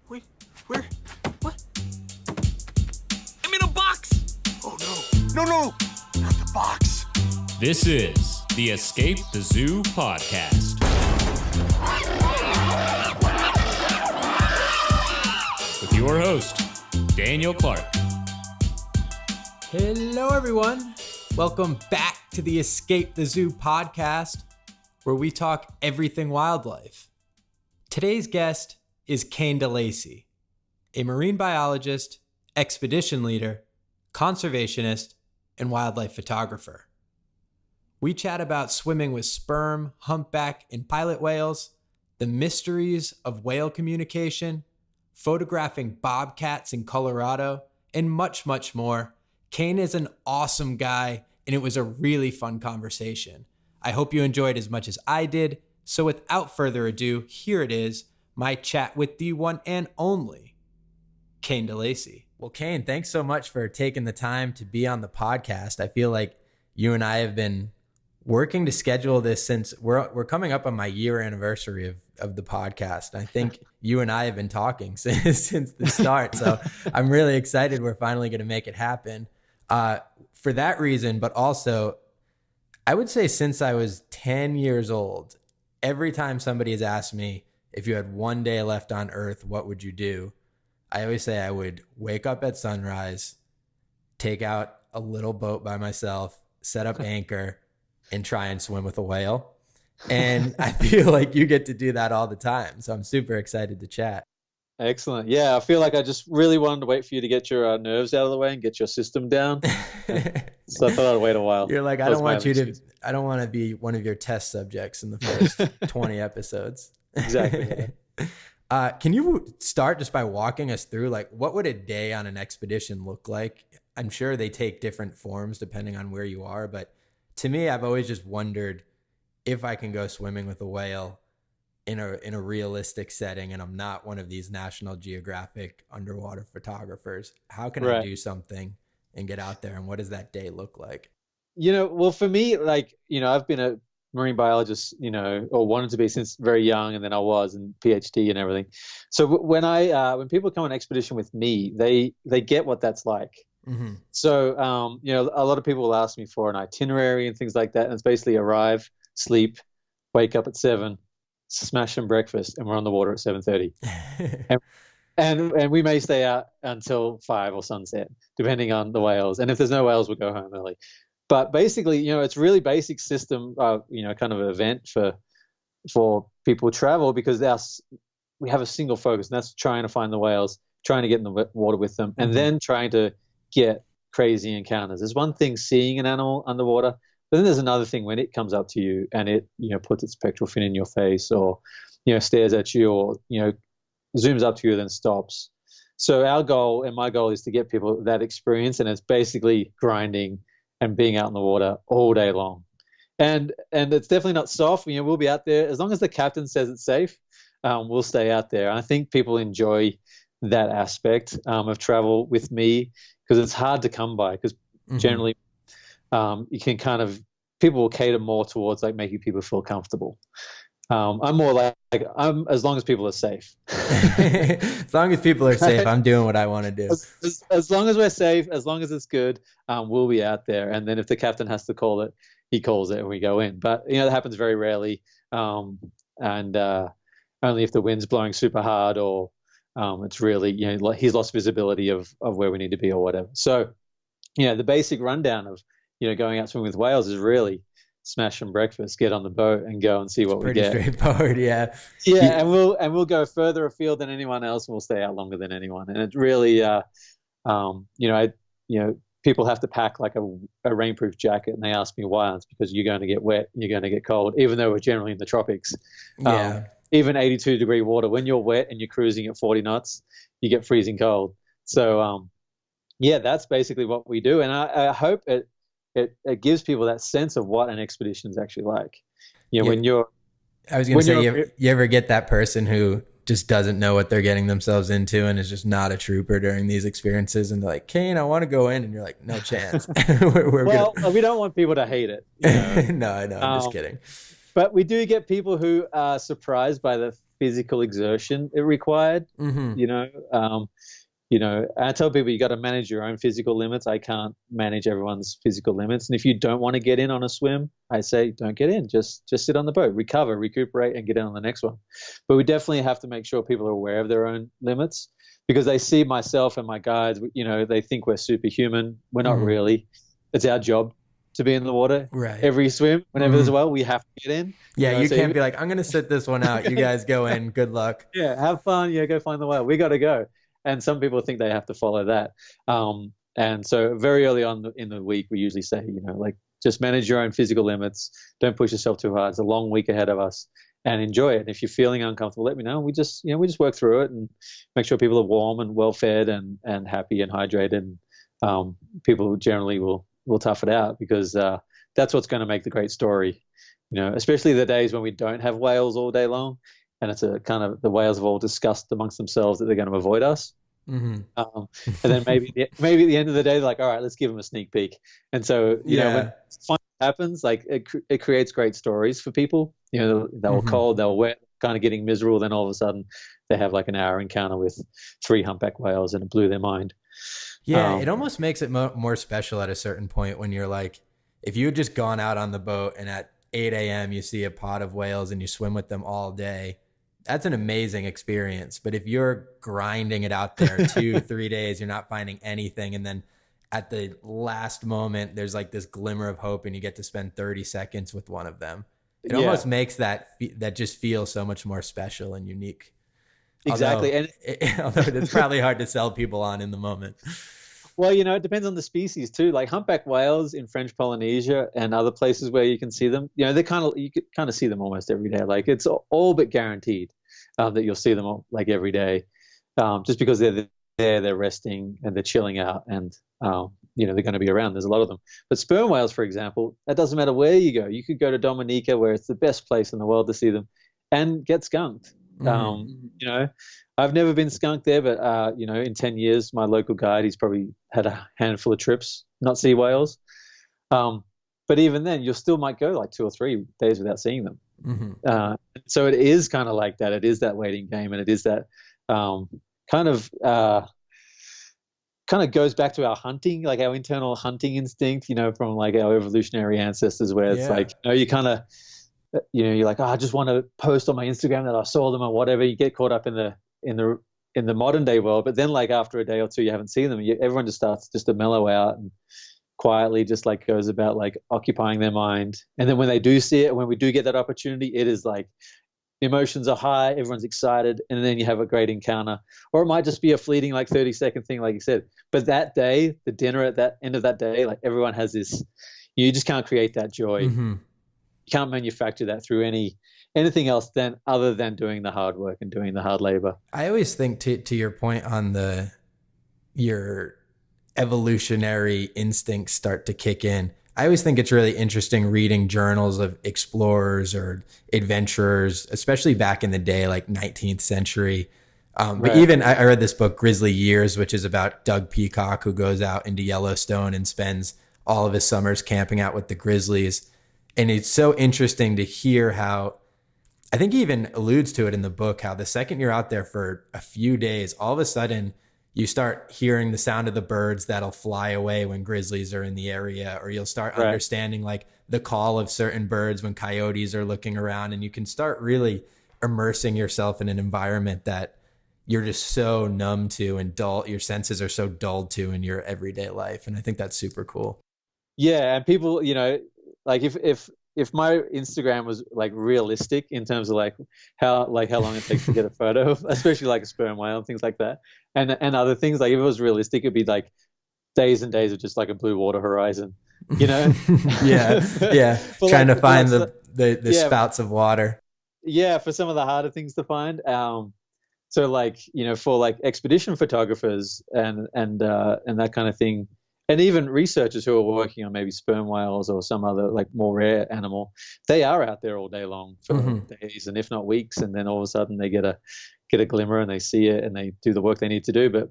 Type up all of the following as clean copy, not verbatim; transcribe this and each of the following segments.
Wait, where? What? I'm in a box! Oh no. No, not the box. This is the Escape the Zoo podcast. With your host, Daniel Clark. Hello, everyone. Welcome back to the Escape the Zoo podcast, where we talk everything wildlife. Today's guest is Caine Delacy, a marine biologist, expedition leader, conservationist, and wildlife photographer. We chat about swimming with sperm, humpback, and pilot whales, the mysteries of whale communication, photographing bobcats in Colorado, and much, much more. Caine is an awesome guy, and it was a really fun conversation. I hope you enjoyed as much as I did. So without further ado, here it is, my chat with the one and only Caine Delacy. Well, Caine, thanks so much for taking the time to be on the podcast. I feel like you and I have been working to schedule this since we're coming up on my year anniversary of the podcast. I think you and I have been talking since the start. So I'm really excited we're finally going to make it happen. For that reason, but also I would say since I was 10 years old, every time somebody has asked me, if you had one day left on Earth, what would you do? I always say I would wake up at sunrise, take out a little boat by myself, set up anchor, and try and swim with a whale. And I feel like you get to do that all the time. So I'm super excited to chat. Excellent. Yeah, I feel like I just really wanted to wait for you to get your nerves out of the way and get your system down. So I thought I'd wait a while. You're like, I don't want to be one of your test subjects in the first 20 episodes. Exactly. Yeah. Can you start just by walking us through, like, what would a day on an expedition look like? I'm sure they take different forms depending on where you are, but to me, I've always just wondered if I can go swimming with a whale in a realistic setting, and I'm not one of these National Geographic underwater photographers. How can I do something and get out there, and what does that day look like? Well, for me, I've been a marine biologist, or wanted to be since very young, and then I was in PhD and everything. So when people come on expedition with me, they get what that's like. Mm-hmm. So, a lot of people will ask me for an itinerary and things like that. And it's basically arrive, sleep, wake up at 7, smash some breakfast, and we're on the water at 7:30. and we may stay out until 5 or sunset, depending on the whales. And if there's no whales, we'll go home early. But basically, it's really basic system, kind of an event for people to travel, because we have a single focus, and that's trying to find the whales, trying to get in the water with them, and then trying to get crazy encounters. There's one thing seeing an animal underwater, but then there's another thing when it comes up to you and it, puts its pectoral fin in your face, or, stares at you, or, zooms up to you, then stops. So our goal, and my goal, is to get people that experience, and it's basically grinding and being out in the water all day long. And it's definitely not soft. We'll be out there as long as the captain says it's safe. We'll stay out there. And I think people enjoy that aspect of travel with me, because it's hard to come by, because generally you can people will cater more towards like making people feel comfortable. I'm more like as long as people are safe. As long as people are safe, I'm doing what I want to do. As long as we're safe, as long as it's good, we'll be out there. And then if the captain has to call it, he calls it and we go in. But that happens very rarely, and only if the wind's blowing super hard, or it's really he's lost visibility of where we need to be or whatever. So the basic rundown of going out swimming with whales is really smash some breakfast, get on the boat, and go and see what we get. Pretty straightforward, yeah. Yeah, and we'll go further afield than anyone else, and we'll stay out longer than anyone. And it really, people have to pack like a rainproof jacket, and they ask me why. And it's because you're going to get wet, you're going to get cold, even though we're generally in the tropics. Yeah. Even 82-degree water, when you're wet and you're cruising at 40 knots, you get freezing cold. So, that's basically what we do. And I hope it gives people that sense of what an expedition is actually like. When you're... I was going to say, you ever get that person who just doesn't know what they're getting themselves into and is just not a trooper during these experiences, and they're like, Caine, I want to go in, and you're like, no chance. We don't want people to hate it. No, I know. I'm just kidding. But we do get people who are surprised by the physical exertion it required. And I tell people you got to manage your own physical limits. I can't manage everyone's physical limits. And if you don't want to get in on a swim, I say don't get in. Just sit on the boat, recover, recuperate, and get in on the next one. But we definitely have to make sure people are aware of their own limits, because they see myself and my guides, they think we're superhuman. We're not really. It's our job to be in the water. Right. Every swim, whenever there's a well, we have to get in. Yeah, you can't be like, I'm going to sit this one out. You guys go in. Good luck. Yeah, have fun. Yeah, go find the whale. We got to go. And some people think they have to follow that. And so very early on in the week, we usually say, just manage your own physical limits. Don't push yourself too hard. It's a long week ahead of us, and enjoy it. And if you're feeling uncomfortable, let me know. We just work through it and make sure people are warm and well fed and happy and hydrated. And people generally will tough it out, because that's what's going to make the great story. Especially the days when we don't have whales all day long, and it's a kind of, the whales have all discussed amongst themselves that they're going to avoid us. And then maybe at the end of the day, they're like, all right, let's give them a sneak peek. And so, when fun happens, like it creates great stories for people. They were cold, they were wet, kind of getting miserable. Then all of a sudden they have like an hour encounter with 3 humpback whales, and it blew their mind. Yeah. It almost makes it more special at a certain point, when you're like, if you had just gone out on the boat and at 8 a.m. you see a pod of whales and you swim with them all day, that's an amazing experience. But if you're grinding it out there 2-3 days, you're not finding anything, and then at the last moment there's like this glimmer of hope and you get to spend 30 seconds with one of them, it almost makes that just feel so much more special and unique. Exactly. Although it's probably hard to sell people on in the moment. Well, it depends on the species too. Like humpback whales in French Polynesia and other places where you can see them, you could kind of see them almost every day. Like it's all but guaranteed that you'll see them like every day, just because they're there, they're resting and they're chilling out, and they're going to be around. There's a lot of them. But sperm whales, for example, it doesn't matter where you go. You could go to Dominica, where it's the best place in the world to see them, and get skunked. I've never been skunked there, but in 10 years, my local guide, he's probably had a handful of trips, not see whales. But even then, you still might go like 2 or 3 days without seeing them. So it is kind of like that. It is that waiting game, and it is that kind of goes back to our hunting, like our internal hunting instinct, from like our evolutionary ancestors, where it's like, you kind of, you're like, I just want to post on my Instagram that I saw them or whatever. You get caught up in the modern day world, but then like after a day or two, you haven't seen them. Everyone just starts just to mellow out and quietly just like goes about like occupying their mind. And then when they do see it, when we do get that opportunity, it is like emotions are high, everyone's excited, and then you have a great encounter. Or it might just be a fleeting like 30-second thing, like you said. But that day, the dinner at that end of that day, like everyone has this, you just can't create that joy. You can't manufacture that through anything else other than doing the hard work and doing the hard labor. I always think to your point on your evolutionary instincts start to kick in. I always think it's really interesting reading journals of explorers or adventurers, especially back in the day, like 19th century. But even I read this book, Grizzly Years, which is about Doug Peacock, who goes out into Yellowstone and spends all of his summers camping out with the grizzlies. And it's so interesting to hear how, I think he even alludes to it in the book, how the second you're out there for a few days, all of a sudden you start hearing the sound of the birds that'll fly away when grizzlies are in the area, or you'll start understanding like the call of certain birds when coyotes are looking around, and you can start really immersing yourself in an environment that you're just so numb to and dull. Your senses are so dulled to in your everyday life. And I think that's super cool. Yeah. And people, like if my Instagram was like realistic in terms of like how long it takes to get a photo of, especially like a sperm whale and things like that, and other things, like if it was realistic, it'd be like days and days of just like a blue water horizon, yeah. Trying to find the spouts of water. Yeah, for some of the harder things to find. So like, for like expedition photographers and that kind of thing, and even researchers who are working on maybe sperm whales or some other like more rare animal, they are out there all day long for days and if not weeks, and then all of a sudden they get a glimmer and they see it and they do the work they need to do. But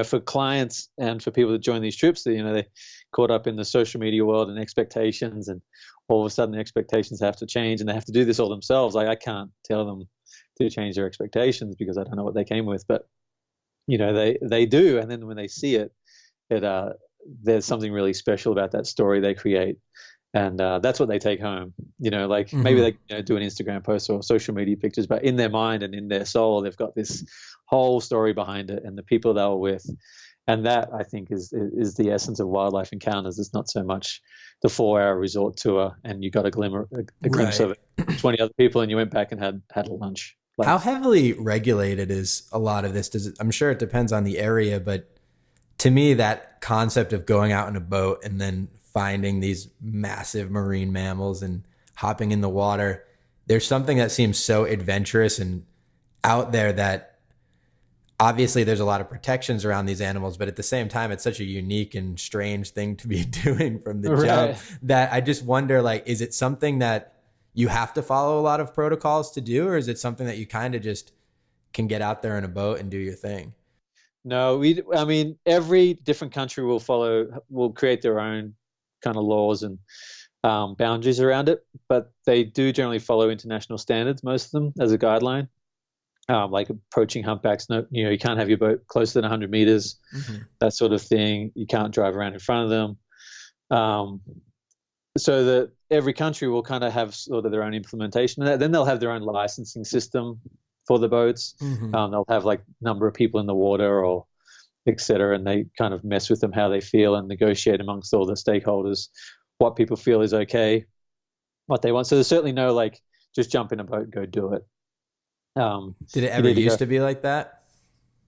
for clients and for people that join these trips, they're caught up in the social media world and expectations, and all of a sudden the expectations have to change and they have to do this all themselves. Like I can't tell them to change their expectations because I don't know what they came with, but they do. And then when they see it, there's something really special about that story they create. And that's what they take home, like maybe they do an Instagram post or social media pictures, but in their mind and in their soul, they've got this whole story behind it and the people they were with. And that, I think, is the essence of wildlife encounters. It's not so much the 4-hour resort tour and you got a glimpse of it, 20 other people, and you went back and had a lunch. How heavily regulated is a lot of this? I'm sure it depends on the area, but to me, that concept of going out in a boat and then finding these massive marine mammals and hopping in the water, there's something that seems so adventurous and out there that obviously there's a lot of protections around these animals, but at the same time, it's such a unique and strange thing to be doing from the jump that I just wonder, like, is it something that you have to follow a lot of protocols to do, or is it something that you kind of just can get out there in a boat and do your thing? No, I mean, every different country will create their own kind of laws and boundaries around it, but they do generally follow international standards, most of them, as a guideline. Like approaching humpbacks, you can't have your boat closer than 100 meters, that sort of thing. You can't drive around in front of them. So that every country will kind of have sort of their own implementation of that. Then they'll have their own licensing system for the boats. They'll have like number of people in the water or et cetera, and they kind of mess with them how they feel and negotiate amongst all the stakeholders what people feel is okay, what they want. So there's certainly no like just jump in a boat and go do it. Did it ever used to be like that?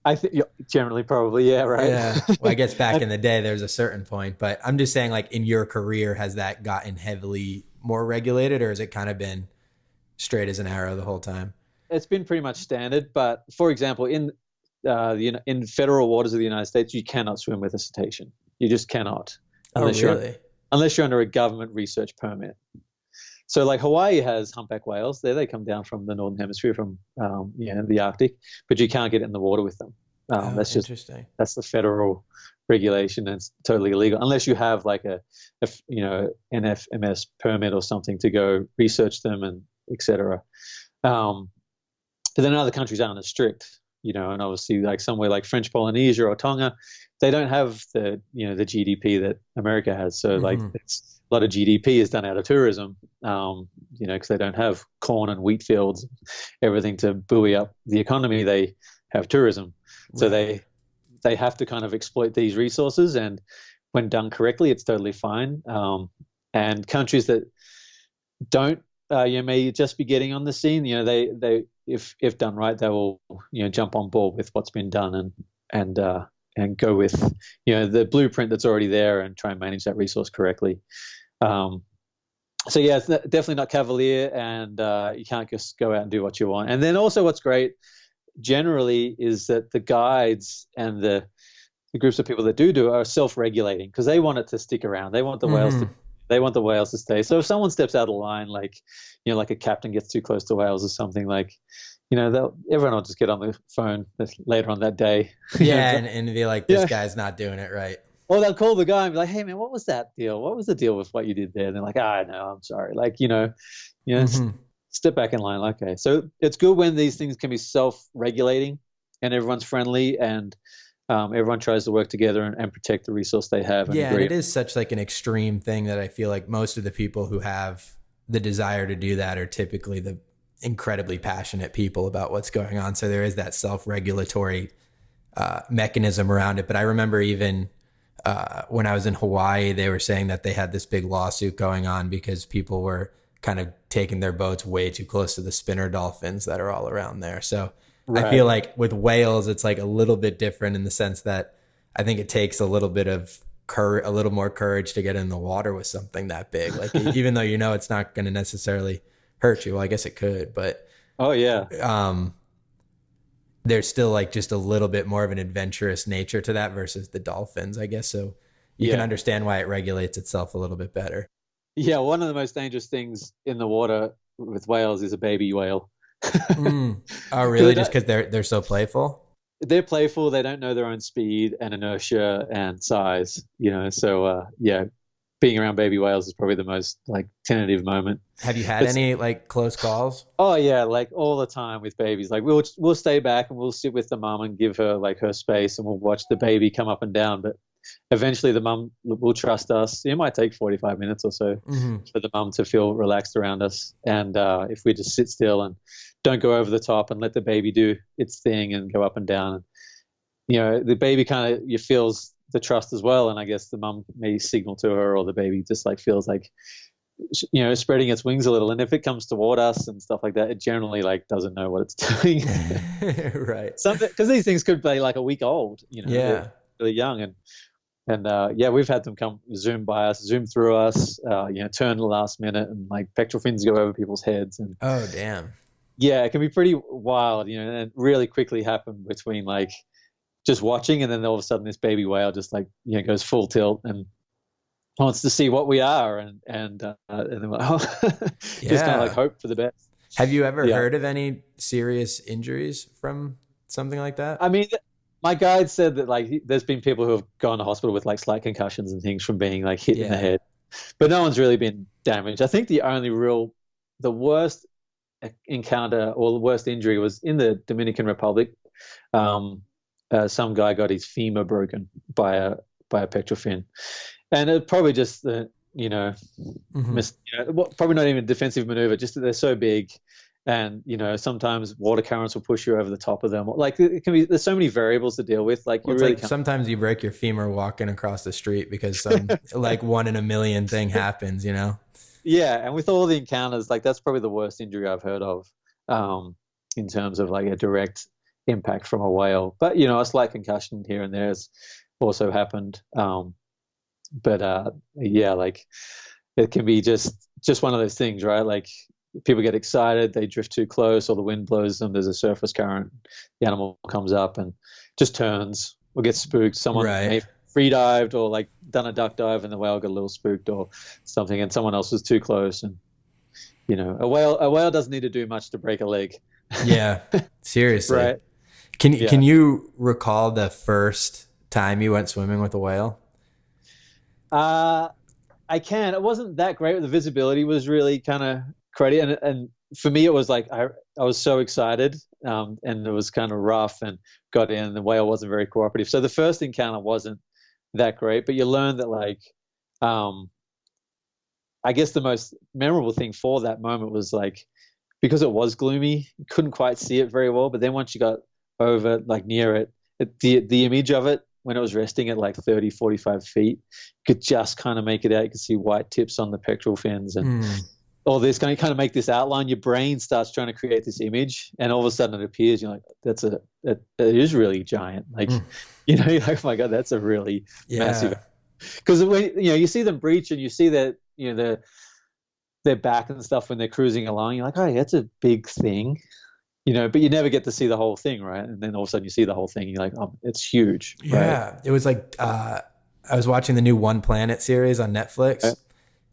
I think generally probably, yeah, right. Yeah. Well, I guess back in the day there's a certain point, but I'm just saying, like, in your career, has that gotten heavily more regulated, or has it kind of been straight as an arrow the whole time? It's been pretty much standard, but for example, in federal waters of the United States, you cannot swim with a cetacean. You just cannot, unless you're under a government research permit. So like Hawaii has humpback whales. They come down from the northern hemisphere, from the Arctic, but you can't get in the water with them. That's just interesting. That's the federal regulation, and it's totally illegal unless you have like a NFMS permit or something to go research them and etc. But then other countries aren't as strict, and obviously like somewhere like French Polynesia or Tonga, they don't have the the GDP that America has. So like it's a lot of GDP is done out of tourism, because they don't have corn and wheat fields, everything to buoy up the economy. They have tourism. So they have to kind of exploit these resources, and when done correctly, it's totally fine. And countries that don't, may just be getting on the scene, they if done right, they will jump on board with what's been done and go with the blueprint that's already there and try and manage that resource correctly. So yeah, it's definitely not cavalier, and you can't just go out and do what you want. And then also what's great generally is that the guides and the groups of people that do it are self-regulating, because they want it to stick around. They want the whales to stay. So if someone steps out of line, like like a captain gets too close to whales or something, like everyone will just get on the phone later on that day. Yeah, and be like, this guy's not doing it right. Or they'll call the guy and be like, hey man, what was that deal? What was the deal with what you did there? And they're like, no, I'm sorry. Like, step back in line. Okay. So it's good when these things can be self-regulating and everyone's friendly and everyone tries to work together and protect the resource they have. And and it is such like an extreme thing that I feel like most of the people who have the desire to do that are typically the incredibly passionate people about what's going on. So there is that self-regulatory mechanism around it. But I remember even when I was in Hawaii, they were saying that they had this big lawsuit going on because people were kind of taking their boats way too close to the spinner dolphins that are all around there. So I feel like with whales, it's like a little bit different in the sense that I think it takes a little bit of a little more courage to get in the water with something that big. Like even though it's not going to necessarily hurt you. Well, I guess it could, but there's still like just a little bit more of an adventurous nature to that versus the dolphins, I guess. So you can understand why it regulates itself a little bit better. Yeah, one of the most dangerous things in the water with whales is a baby whale. Oh, really? Just because they're so playful? They're playful. They don't know their own speed and inertia and size. So being around baby whales is probably the most like tentative moment. Have you had any like close calls? Oh yeah, like all the time with babies. Like we'll stay back and we'll sit with the mum and give her like her space, and we'll watch the baby come up and down. But eventually the mum will trust us. It might take 45 minutes or so for the mum to feel relaxed around us. And if we just sit still and don't go over the top and let the baby do its thing and go up and down, and, the baby kind of feels the trust as well. And I guess the mum may signal to her, or the baby just like feels like, spreading its wings a little. And if it comes toward us and stuff like that, it generally like doesn't know what it's doing. Right. Because these things could be like a week old, Yeah. They're really young. And we've had them come zoom by us, zoom through us, turn the last minute, and like pectoral fins go over people's heads. And oh, damn. yeah, it can be pretty wild, and it really quickly happen between like just watching, and then all of a sudden this baby whale just like, goes full tilt and wants to see what we are, and then just kind of like hope for the best. Have you ever heard of any serious injuries from something like that? I mean, my guide said that like there's been people who have gone to hospital with like slight concussions and things from being like hit in the head, but no one's really been damaged. I think the worst encounter or the worst injury was in the Dominican Republic. Some guy got his femur broken by a pectoral fin. And it probably just probably not even a defensive maneuver, just that they're so big, and sometimes water currents will push you over the top of them. Like it can be, there's so many variables to deal with. Like sometimes you break your femur walking across the street because some like 1 in a million thing happens. Yeah, and with all the encounters, like that's probably the worst injury I've heard of, in terms of like a direct impact from a whale. But a slight concussion here and there has also happened. But like it can be just one of those things, right? Like people get excited, they drift too close, or the wind blows them, there's a surface current, the animal comes up and just turns or gets spooked. Someone may free dived or like done a duck dive and the whale got a little spooked or something, and someone else was too close. And a whale doesn't need to do much to break a leg. Yeah. Seriously. Right. Can you recall the first time you went swimming with a whale? I can. It wasn't that great. The visibility was really kind of cruddy, and for me it was like I was so excited, and it was kind of rough, and got in. And the whale wasn't very cooperative, so the first encounter wasn't that great. But you learn that like, I guess the most memorable thing for that moment was like, because it was gloomy, you couldn't quite see it very well. But then once you got over like near it, the image of it, when it was resting at like 30, 45 feet, you could just kind of make it out. You could see white tips on the pectoral fins and all this kind of make this outline. Your brain starts trying to create this image, and all of a sudden it appears. You're like, it is really giant. Like, you're like, oh my God, that's a really massive. Because when you see them breach and you see that their back and stuff when they're cruising along, you're like, oh, that's a big thing. But you never get to see the whole thing, right? And then all of a sudden you see the whole thing and you're like, oh, it's huge. Yeah. Right? It was like, I was watching the new One Planet series on Netflix,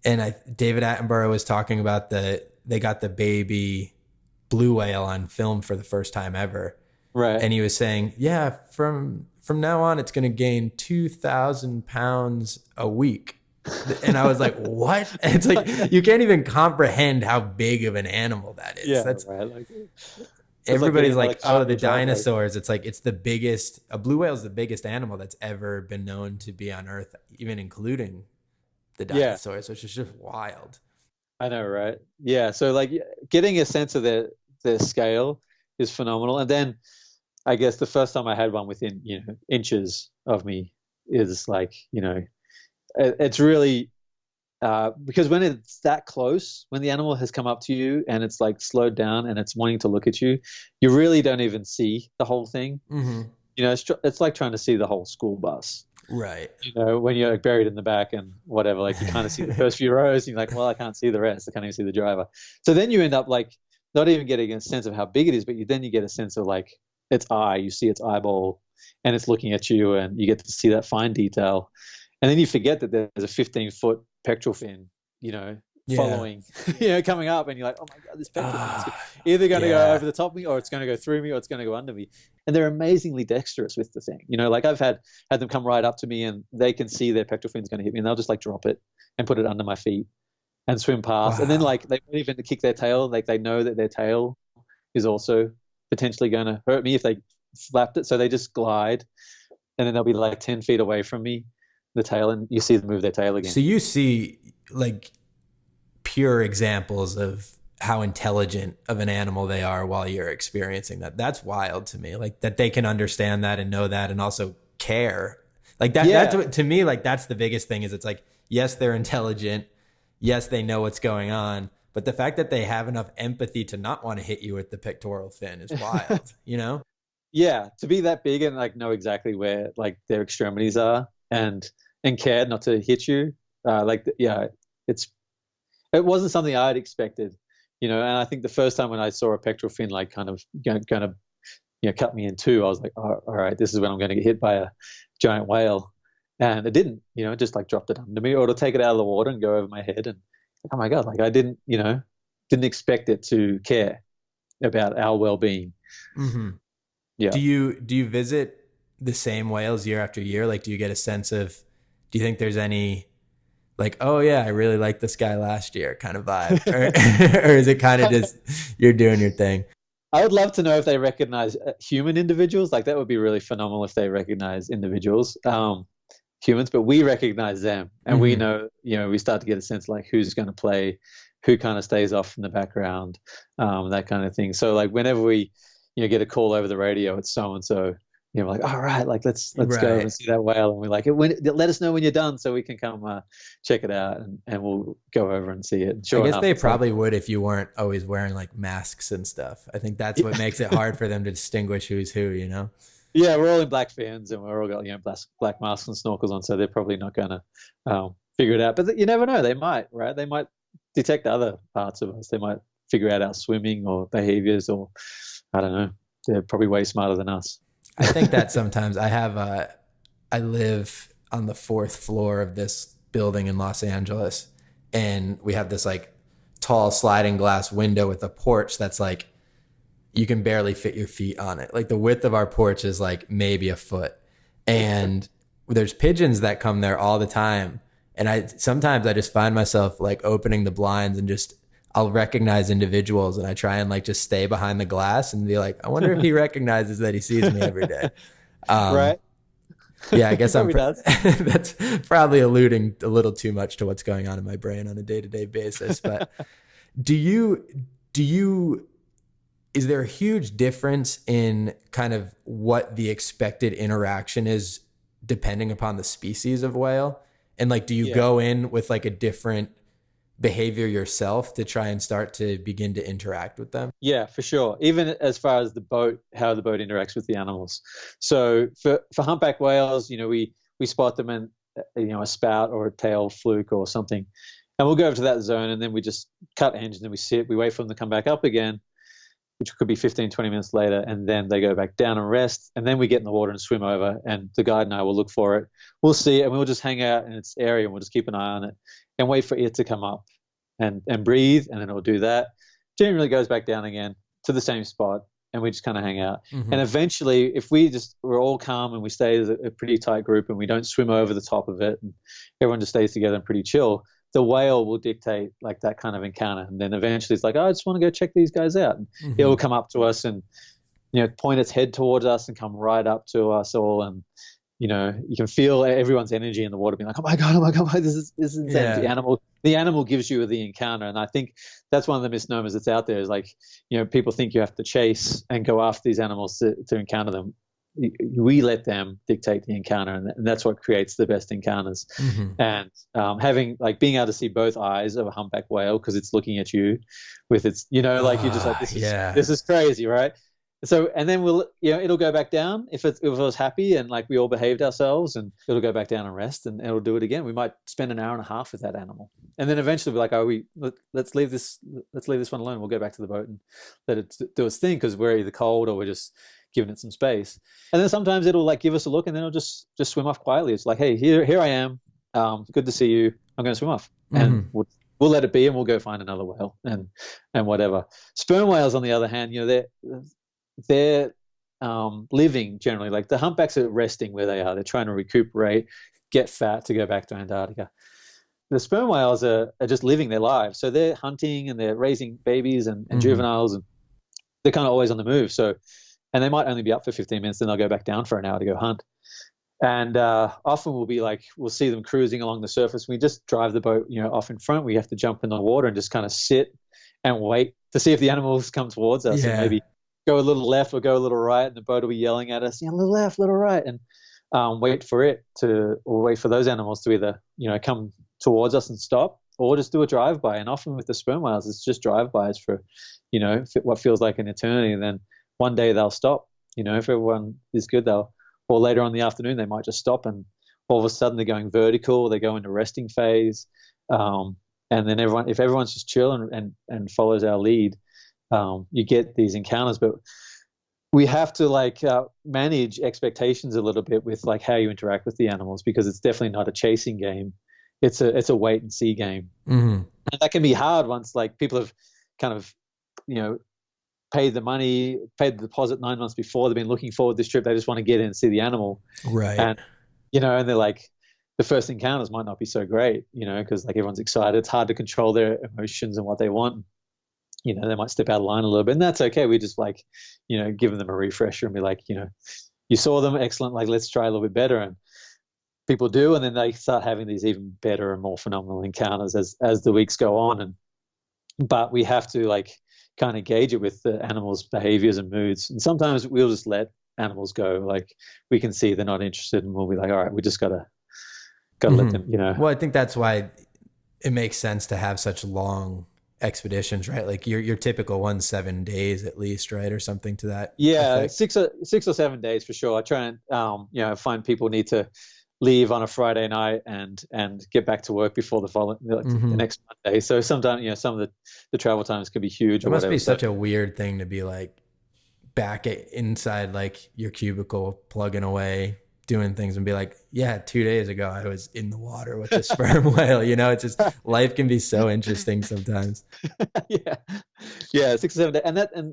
and David Attenborough was talking about they got the baby blue whale on film for the first time ever. Right. And he was saying, from now on, it's going to gain 2,000 pounds a week. And I was like, what? And it's like, you can't even comprehend how big of an animal that is. Yeah, that's right. Like, everybody's like, oh, the dinosaurs. It's like, it's the biggest, a blue whale is the biggest animal that's ever been known to be on Earth, even including the dinosaurs, which is just wild. I know, right? Yeah. So like getting a sense of the scale is phenomenal. And then I guess the first time I had one within, inches of me is like, it's really, because when it's that close, when the animal has come up to you and it's like slowed down and it's wanting to look at you, you really don't even see the whole thing. Mm-hmm. It's like trying to see the whole school bus. Right. When you're buried in the back and whatever, like you kind of see the first few rows and you're like, well, I can't see the rest. I can't even see the driver. So then you end up like not even getting a sense of how big it is, but then you get a sense of like its eye. You see its eyeball and it's looking at you, and you get to see that fine detail. And then you forget that there's a 15-foot pectoral fin, following, coming up, and you're like, oh my God, this pectoral fin is either going to go over the top of me, or it's going to go through me, or it's going to go under me. And they're amazingly dexterous with the thing. Like I've had them come right up to me, and they can see their pectoral fin's going to hit me, and they'll just like drop it and put it under my feet and swim past. Wow. And then like they won't even kick their tail. Like they know that their tail is also potentially going to hurt me if they flapped it. So they just glide, and then they'll be like 10 feet away from me, the tail, and you see them move their tail again. So you see like pure examples of how intelligent of an animal they are while you're experiencing that. That's wild to me. Like that they can understand that and know that and also care. Like that, that's what, to me, like that's the biggest thing is it's like, yes, they're intelligent. Yes, they know what's going on. But the fact that they have enough empathy to not want to hit you with the pectoral fin is wild, Yeah, to be that big and like know exactly where like their extremities are and care not to hit you. It wasn't something I'd expected, and I think the first time when I saw a pectoral fin like kind of going to cut me in two, I was like, oh, all right, this is when I'm going to get hit by a giant whale. And it didn't, it just like dropped it under me, or it'll take it out of the water and go over my head. And oh my God, like I didn't expect it to care about our well-being. Mm-hmm. Yeah. Do you visit the same whales year after year? Like, do you get a sense of, do you think there's any like, oh yeah, I really liked this guy last year kind of vibe, or is it kind of just you're doing your thing? I would love to know if they recognize human individuals. Like that would be really phenomenal if they recognize individuals, humans, but we recognize them, and we know, we start to get a sense like who's going to play, who kind of stays off in the background, that kind of thing. So like whenever we, get a call over the radio, it's so and so. Like, all right, like let's go and see that whale, and we're like, let us know when you're done so we can come check it out, and we'll go over and see it. And sure I guess enough, they probably would if you weren't always wearing like masks and stuff. I think that's what makes it hard for them to distinguish who's who. Yeah, we're all in black fins, and we're all got black masks and snorkels on, so they're probably not going to figure it out. But you never know; they might, right? They might detect other parts of us. They might figure out our swimming or behaviors, or I don't know. They're probably way smarter than us. I think that sometimes I live on the 4th floor of this building in Los Angeles, and we have this like tall sliding glass window with a porch that's like, you can barely fit your feet on it. Like the width of our porch is like maybe a foot, and there's pigeons that come there all the time. And sometimes I just find myself like opening the blinds and I'll recognize individuals, and I try and like just stay behind the glass and be like, I wonder if he recognizes that he sees me every day. Right. Yeah, I guess that's probably alluding a little too much to what's going on in my brain on a day-to-day basis. But is there a huge difference in kind of what the expected interaction is depending upon the species of whale? And like, do you go in with like a different behavior yourself to try and start to begin to interact with them? Yeah, for sure. Even as far as the boat, how the boat interacts with the animals. So for humpback whales, we spot them in a spout or a tail fluke or something, and we'll go over to that zone, and then we just cut engine, and we wait for them to come back up again, which could be 15, 20 minutes later, and then they go back down and rest, and then we get in the water and swim over, and the guide and I will look for it. We'll see it, and we'll just hang out in its area, and we'll just keep an eye on it and wait for it to come up and breathe, and then it'll do that. Generally goes back down again to the same spot, and we just kind of hang out. Mm-hmm. And eventually, if we're all calm and we stay as a pretty tight group and we don't swim over the top of it, and everyone just stays together and pretty chill, the whale will dictate like that kind of encounter. And then eventually it's like, oh, I just want to go check these guys out. And it will come up to us and, point its head towards us and come right up to us all. And, you can feel everyone's energy in the water being like, oh my God, this is insane. Yeah. The animal gives you the encounter. And I think that's one of the misnomers that's out there is like, people think you have to chase and go after these animals to encounter them. We let them dictate the encounter, and that's what creates the best encounters. Mm-hmm. And being able to see both eyes of a humpback whale because it's looking at you with its, you're just like, this is crazy, right? So, and then it'll go back down if it was happy and like we all behaved ourselves, and it'll go back down and rest, and it'll do it again. We might spend an hour and a half with that animal, and then eventually we're like, let's leave this one alone. We'll go back to the boat and let it do its thing because we're either cold or we're just giving it some space. And then sometimes it'll like give us a look, and then it'll just swim off quietly. It's like, hey, here I am. Good to see you. I'm going to swim off, and we'll let it be and we'll go find another whale and whatever. Sperm whales, on the other hand, they're living generally, like the humpbacks are resting where they are. They're trying to recuperate, get fat to go back to Antarctica. The sperm whales are just living their lives. So they're hunting and they're raising babies and juveniles, and they're kind of always on the move. So, and they might only be up for 15 minutes, then they'll go back down for an hour to go hunt. And often we'll see them cruising along the surface. We just drive the boat, off in front. We have to jump in the water and just kind of sit and wait to see if the animals come towards us, and maybe go a little left or go a little right, and the boat will be yelling at us, little left, little right, and wait for those animals to either, come towards us and stop, or just do a drive-by. And often with the sperm whales, it's just drive-bys for, what feels like an eternity. And then one day they'll stop, if everyone is good, or later on in the afternoon, they might just stop, and all of a sudden they're going vertical, they go into resting phase. And then if everyone's just chill and follows our lead, you get these encounters. But we have to manage expectations a little bit with how you interact with the animals, because it's definitely not a chasing game. It's a wait and see game. And that can be hard once people have kind of, paid the deposit 9 months before. They've been looking forward to this trip. They just want to get in and see the animal. Right. And, and they're the first encounters might not be so great, because everyone's excited. It's hard to control their emotions and what they want. They might step out of line a little bit, and that's okay. We just giving them a refresher and be you saw them, excellent. Let's try a little bit better. And people do. And then they start having these even better and more phenomenal encounters as the weeks go on. But we have to kind of gauge it with the animals' behaviors and moods. And sometimes we'll just let animals go. We can see they're not interested, and we'll be all right, we just gotta let them, Well, I think that's why it makes sense to have such long expeditions, right? Your typical 7 days at least, right? Or something to that. Yeah. effect. 6 or 7 days for sure. I try and, find people need to leave on a Friday night and get back to work before the next Monday. So sometimes, some of the travel times can be huge. It must be such a weird thing to be back inside your cubicle, plugging away, doing things, and be 2 days ago I was in the water with the sperm whale. It's just, life can be so interesting sometimes. Yeah, 6 or 7 days.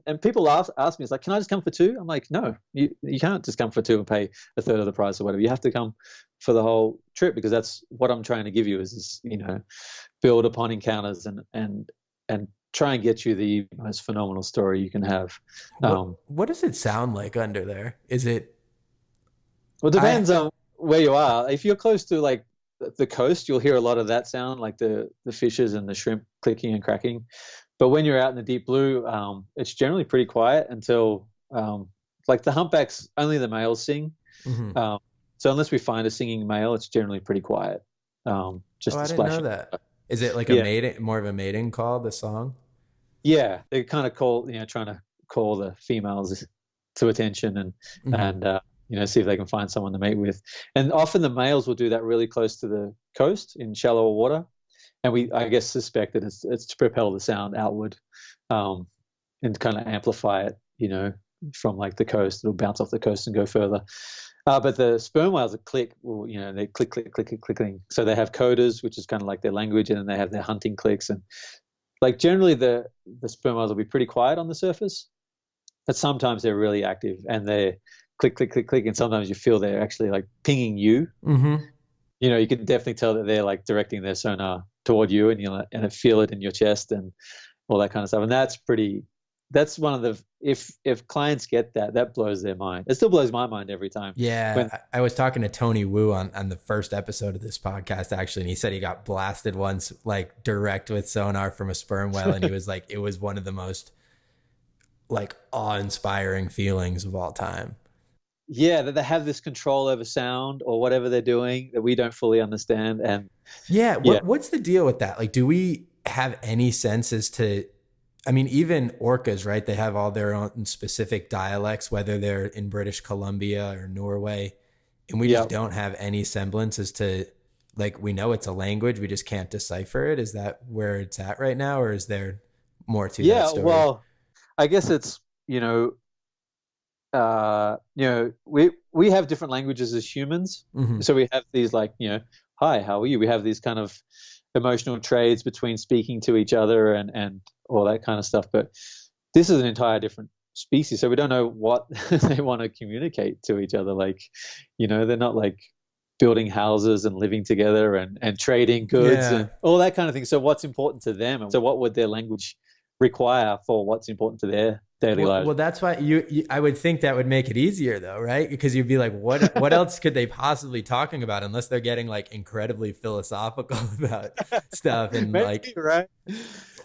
And people ask me, it's can I just come for 2? I'm no, you can't just come for 2 and pay a third of the price or whatever. You have to come for the whole trip, because that's what I'm trying to give you is build upon encounters and try and get you the most phenomenal story you can have. What does it sound like under there? Is it? Well, it depends on where you are. If you're close to the coast, you'll hear a lot of that sound, the fishes and the shrimp clicking and cracking. But when you're out in the deep blue, it's generally pretty quiet until the humpbacks, only the males sing. So unless we find a singing male, it's generally pretty quiet. Just I didn't know that. Is it more of a mating call, the song? Yeah, they kind of call, trying to call the females to attention and see if they can find someone to mate with. And often the males will do that really close to the coast in shallower water. And I guess, suspect that it's to propel the sound outward and kind of amplify it, from the coast. It'll bounce off the coast and go further. But the sperm whales are they click, click, click, click, clicking. So they have coders, which is kind of their language, and then they have their hunting clicks. And generally the sperm whales will be pretty quiet on the surface, but sometimes they're really active and they're click, click, click, click. And sometimes you feel they're actually pinging you. You can definitely tell that they're directing their sonar toward you, and feel it in your chest and all that kind of stuff. And that's one of the, if clients get that blows their mind. It still blows my mind every time. Yeah. I was talking to Tony Wu on the first episode of this podcast, actually, and he said he got blasted once, direct with sonar from a sperm whale. And he was it was one of the most awe-inspiring feelings of all time. Yeah, that they have this control over sound or whatever they're doing that we don't fully understand. And what's the deal with that? Do we have any sense as to, even orcas, right? They have all their own specific dialects, whether they're in British Columbia or Norway. And we just don't have any semblance as to, we know it's a language, we just can't decipher it. Is that where it's at right now? Or is there more to that story? Well, I guess it's, we have different languages as humans. So we have these hi, how are you? We have these kind of emotional trades between speaking to each other and all that kind of stuff. But this is an entire different species, so we don't know what they want to communicate to each other. Like, they're not like building houses and living together and trading goods and all that kind of thing. So what's important to them, and so what would their language require for what's important to their daily lives? Well, that's why I would think that would make it easier though, right? Because you'd be like, what else could they possibly talking about, unless they're getting like incredibly philosophical about stuff. And maybe, like, right?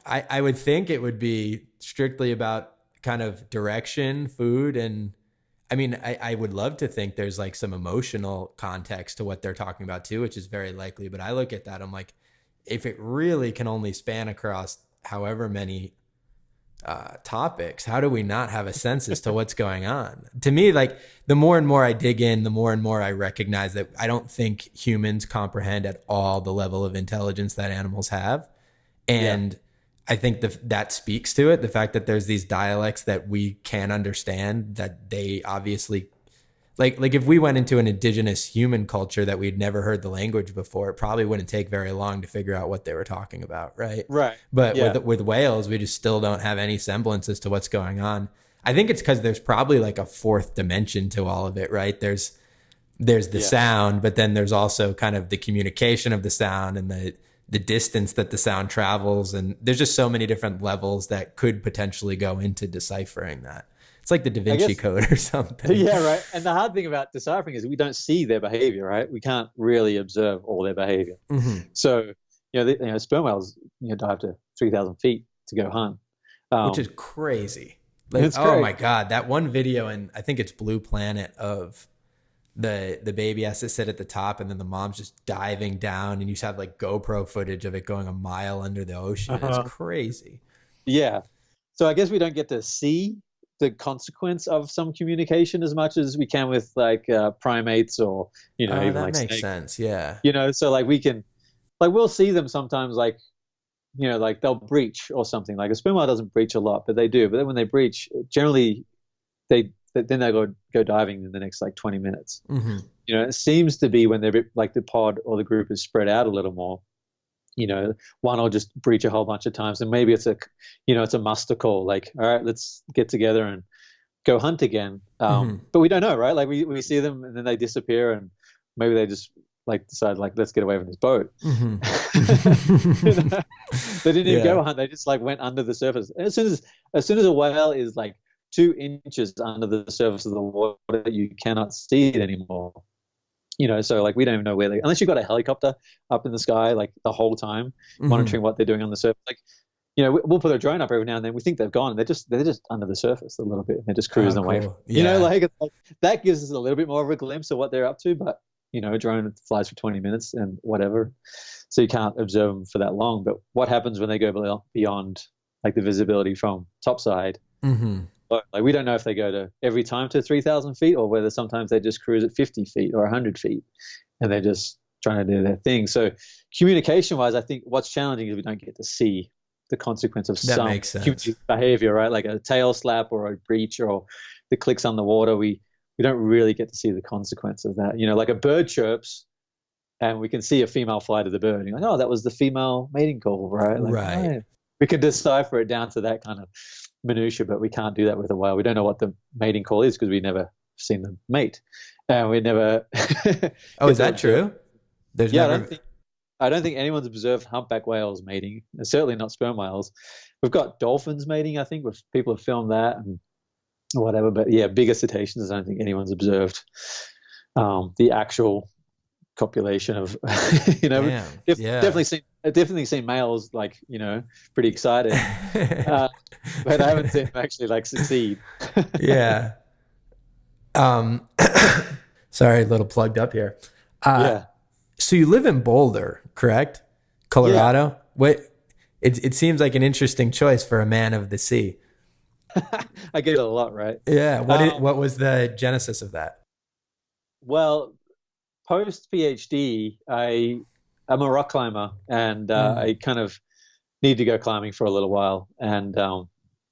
I would think it would be strictly about kind of direction, food, and I mean, I would love to think there's like some emotional context to what they're talking about too, which is very likely. But I look at that, I'm like, if it really can only span across however many topics, how do we not have a sense as to what's going on? To me, like, the more and more I dig in, the more and more I recognize that I don't think humans comprehend at all the level of intelligence that animals have. And I think that speaks to it. The fact that there's these dialects that we can understand, that they obviously, like if we went into an indigenous human culture that we'd never heard the language before, it probably wouldn't take very long to figure out what they were talking about, right? Right. But with whales, we just still don't have any semblance as to what's going on. I think it's because there's probably like a fourth dimension to all of it, right? There's the sound, but then there's also kind of the communication of the sound and the distance that the sound travels. And there's just so many different levels that could potentially go into deciphering that. It's like the Da Vinci Code or something. Yeah, right. And the hard thing about deciphering is we don't see their behavior, right? We can't really observe all their behavior. Mm-hmm. So, sperm whales, dive to 3,000 feet to go hunt. Which is crazy. Like, oh my God, that one video, and I think it's Blue Planet, of the baby has to sit at the top and then the mom's just diving down, and you just have like GoPro footage of it going a mile under the ocean. It's crazy. Yeah. So I guess we don't get to see the consequence of some communication as much as we can with like primates or, even that like makes snakes. sense. Yeah. So like we can, like we'll see them sometimes, like, like they'll breach or something. Like a sperm whale doesn't breach a lot, but they do. But then when they breach, generally then they go diving in the next like 20 minutes. Mm-hmm. It seems to be when they're like the pod or the group is spread out a little more. One will just breach a whole bunch of times, and maybe it's a muster call, like, all right, let's get together and go hunt again. But we don't know, right? Like we see them and then they disappear, and maybe they just like decide like, let's get away from this boat. Mm-hmm. They didn't even go hunt. They just like went under the surface. And as soon as a whale is like 2 inches under the surface of the water, you cannot see it anymore. So like we don't even know where unless you've got a helicopter up in the sky like the whole time, monitoring what they're doing on the surface. Like, we'll put a drone up every now and then. We think they've gone. They're just under the surface a little bit. And they're just cruising away. Like that gives us a little bit more of a glimpse of what they're up to. But a drone flies for 20 minutes and whatever, so you can't observe them for that long. But what happens when they go beyond like the visibility from topside? Mm-hmm. Like we don't know if they go to every time to 3,000 feet, or whether sometimes they just cruise at 50 feet or 100 feet, and they're just trying to do their thing. So communication-wise, I think what's challenging is we don't get to see the consequence of some behavior, right? Like a tail slap or a breach or the clicks on the water. We don't really get to see the consequence of that. Like a bird chirps, and we can see a female fly to the bird. And you're like, oh, that was the female mating call, right? Like, right. Oh, we can decipher it down to that kind of minutia, but we can't do that with a whale. We don't know what the mating call is because we've never seen them mate, and we never. Oh, is that true? There's never... I don't think anyone's observed humpback whales mating. Certainly not sperm whales. We've got dolphins mating, I think, with people have filmed that and whatever. But yeah, bigger cetaceans, I don't think anyone's observed the actual copulation of. Definitely seen males like pretty excited, but I haven't seen them actually like succeed. Yeah. Sorry, a little plugged up here. So you live in Boulder, correct? Colorado. Yeah. It seems like an interesting choice for a man of the sea. I get it a lot, right? Yeah. What was the genesis of that? Well, post PhD, I'm a rock climber, and I kind of needed to go climbing for a little while. And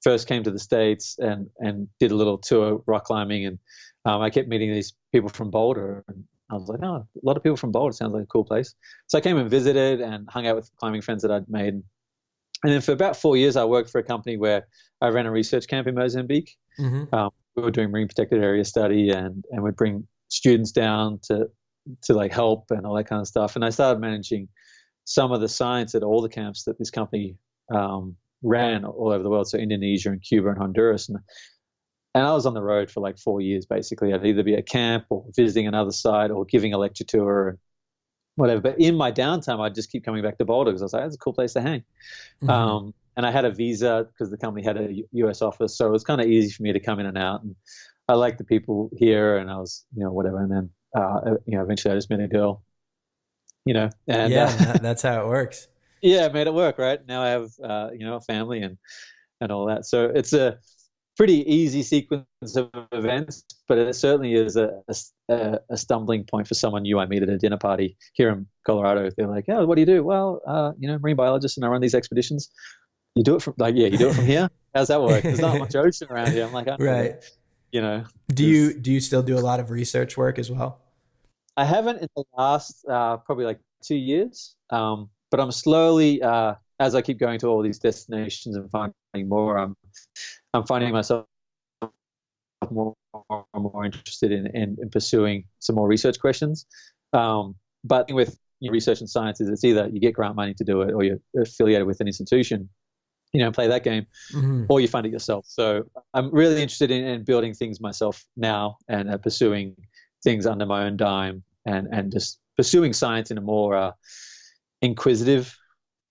first came to the States and did a little tour rock climbing, and I kept meeting these people from Boulder. And I was like, oh, a lot of people from Boulder. Sounds like a cool place. So I came and visited and hung out with climbing friends that I'd made. And then for about 4 years, I worked for a company where I ran a research camp in Mozambique. We were doing marine protected area study, and we'd bring students down to like help and all that kind of stuff. And I started managing some of the science at all the camps that this company ran all over the world. So Indonesia and Cuba and Honduras. And I was on the road for like 4 years, basically. I'd either be at camp or visiting another site or giving a lecture tour and whatever. But in my downtime, I'd just keep coming back to Boulder because I was like, that's a cool place to hang. And I had a visa because the company had a US office. So it was kind of easy for me to come in and out. And I liked the people here, and I was, whatever. And then, eventually I just met a girl, and that's how it works. Yeah, I made it work, right? Now I have, a family and all that. So it's a pretty easy sequence of events, but it certainly is a stumbling point for someone new I meet at a dinner party here in Colorado. They're like, "Oh, what do you do?" Well, marine biologist, and I run these expeditions. You do it from you do it from here. How's that work? There's not much ocean around here. I'm like, right. Do you still do a lot of research work as well? I haven't in the last probably like 2 years, but I'm slowly as I keep going to all these destinations and finding more. I'm finding myself more and more interested in pursuing some more research questions. But with research and science is it's either you get grant money to do it, or you're affiliated with an institution, play that game, or you fund it yourself. So I'm really interested in building things myself now and pursuing things under my own dime and just pursuing science in a more inquisitive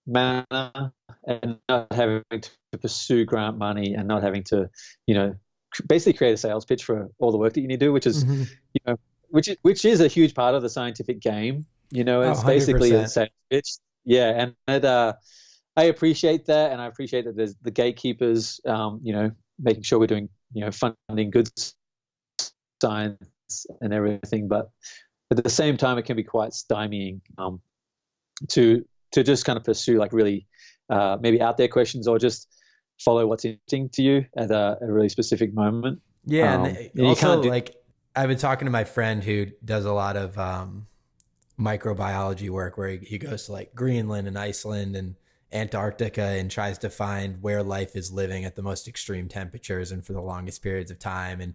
manner, and not having to pursue grant money and not having to, basically create a sales pitch for all the work that you need to do, which is, which is a huge part of the scientific game. It's basically a sales pitch. Yeah. And I appreciate that. And I appreciate that there's the gatekeepers, making sure we're doing, funding good science and everything. But at the same time, it can be quite stymieing to just kind of pursue like really maybe out there questions, or just follow what's interesting to you at a really specific moment. Yeah. And also, I've been talking to my friend who does a lot of microbiology work, where he goes to like Greenland and Iceland and Antarctica and tries to find where life is living at the most extreme temperatures and for the longest periods of time, and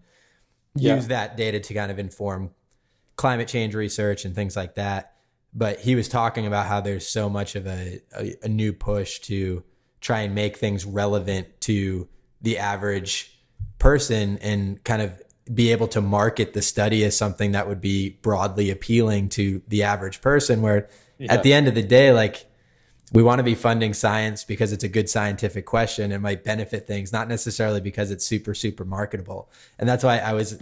use that data to kind of inform climate change research and things like that. But he was talking about how there's so much of a new push to try and make things relevant to the average person and kind of be able to market the study as something that would be broadly appealing to the average person, where at the end of the day, like, we want to be funding science because it's a good scientific question. It might benefit things, not necessarily because it's super, super marketable. And that's why I was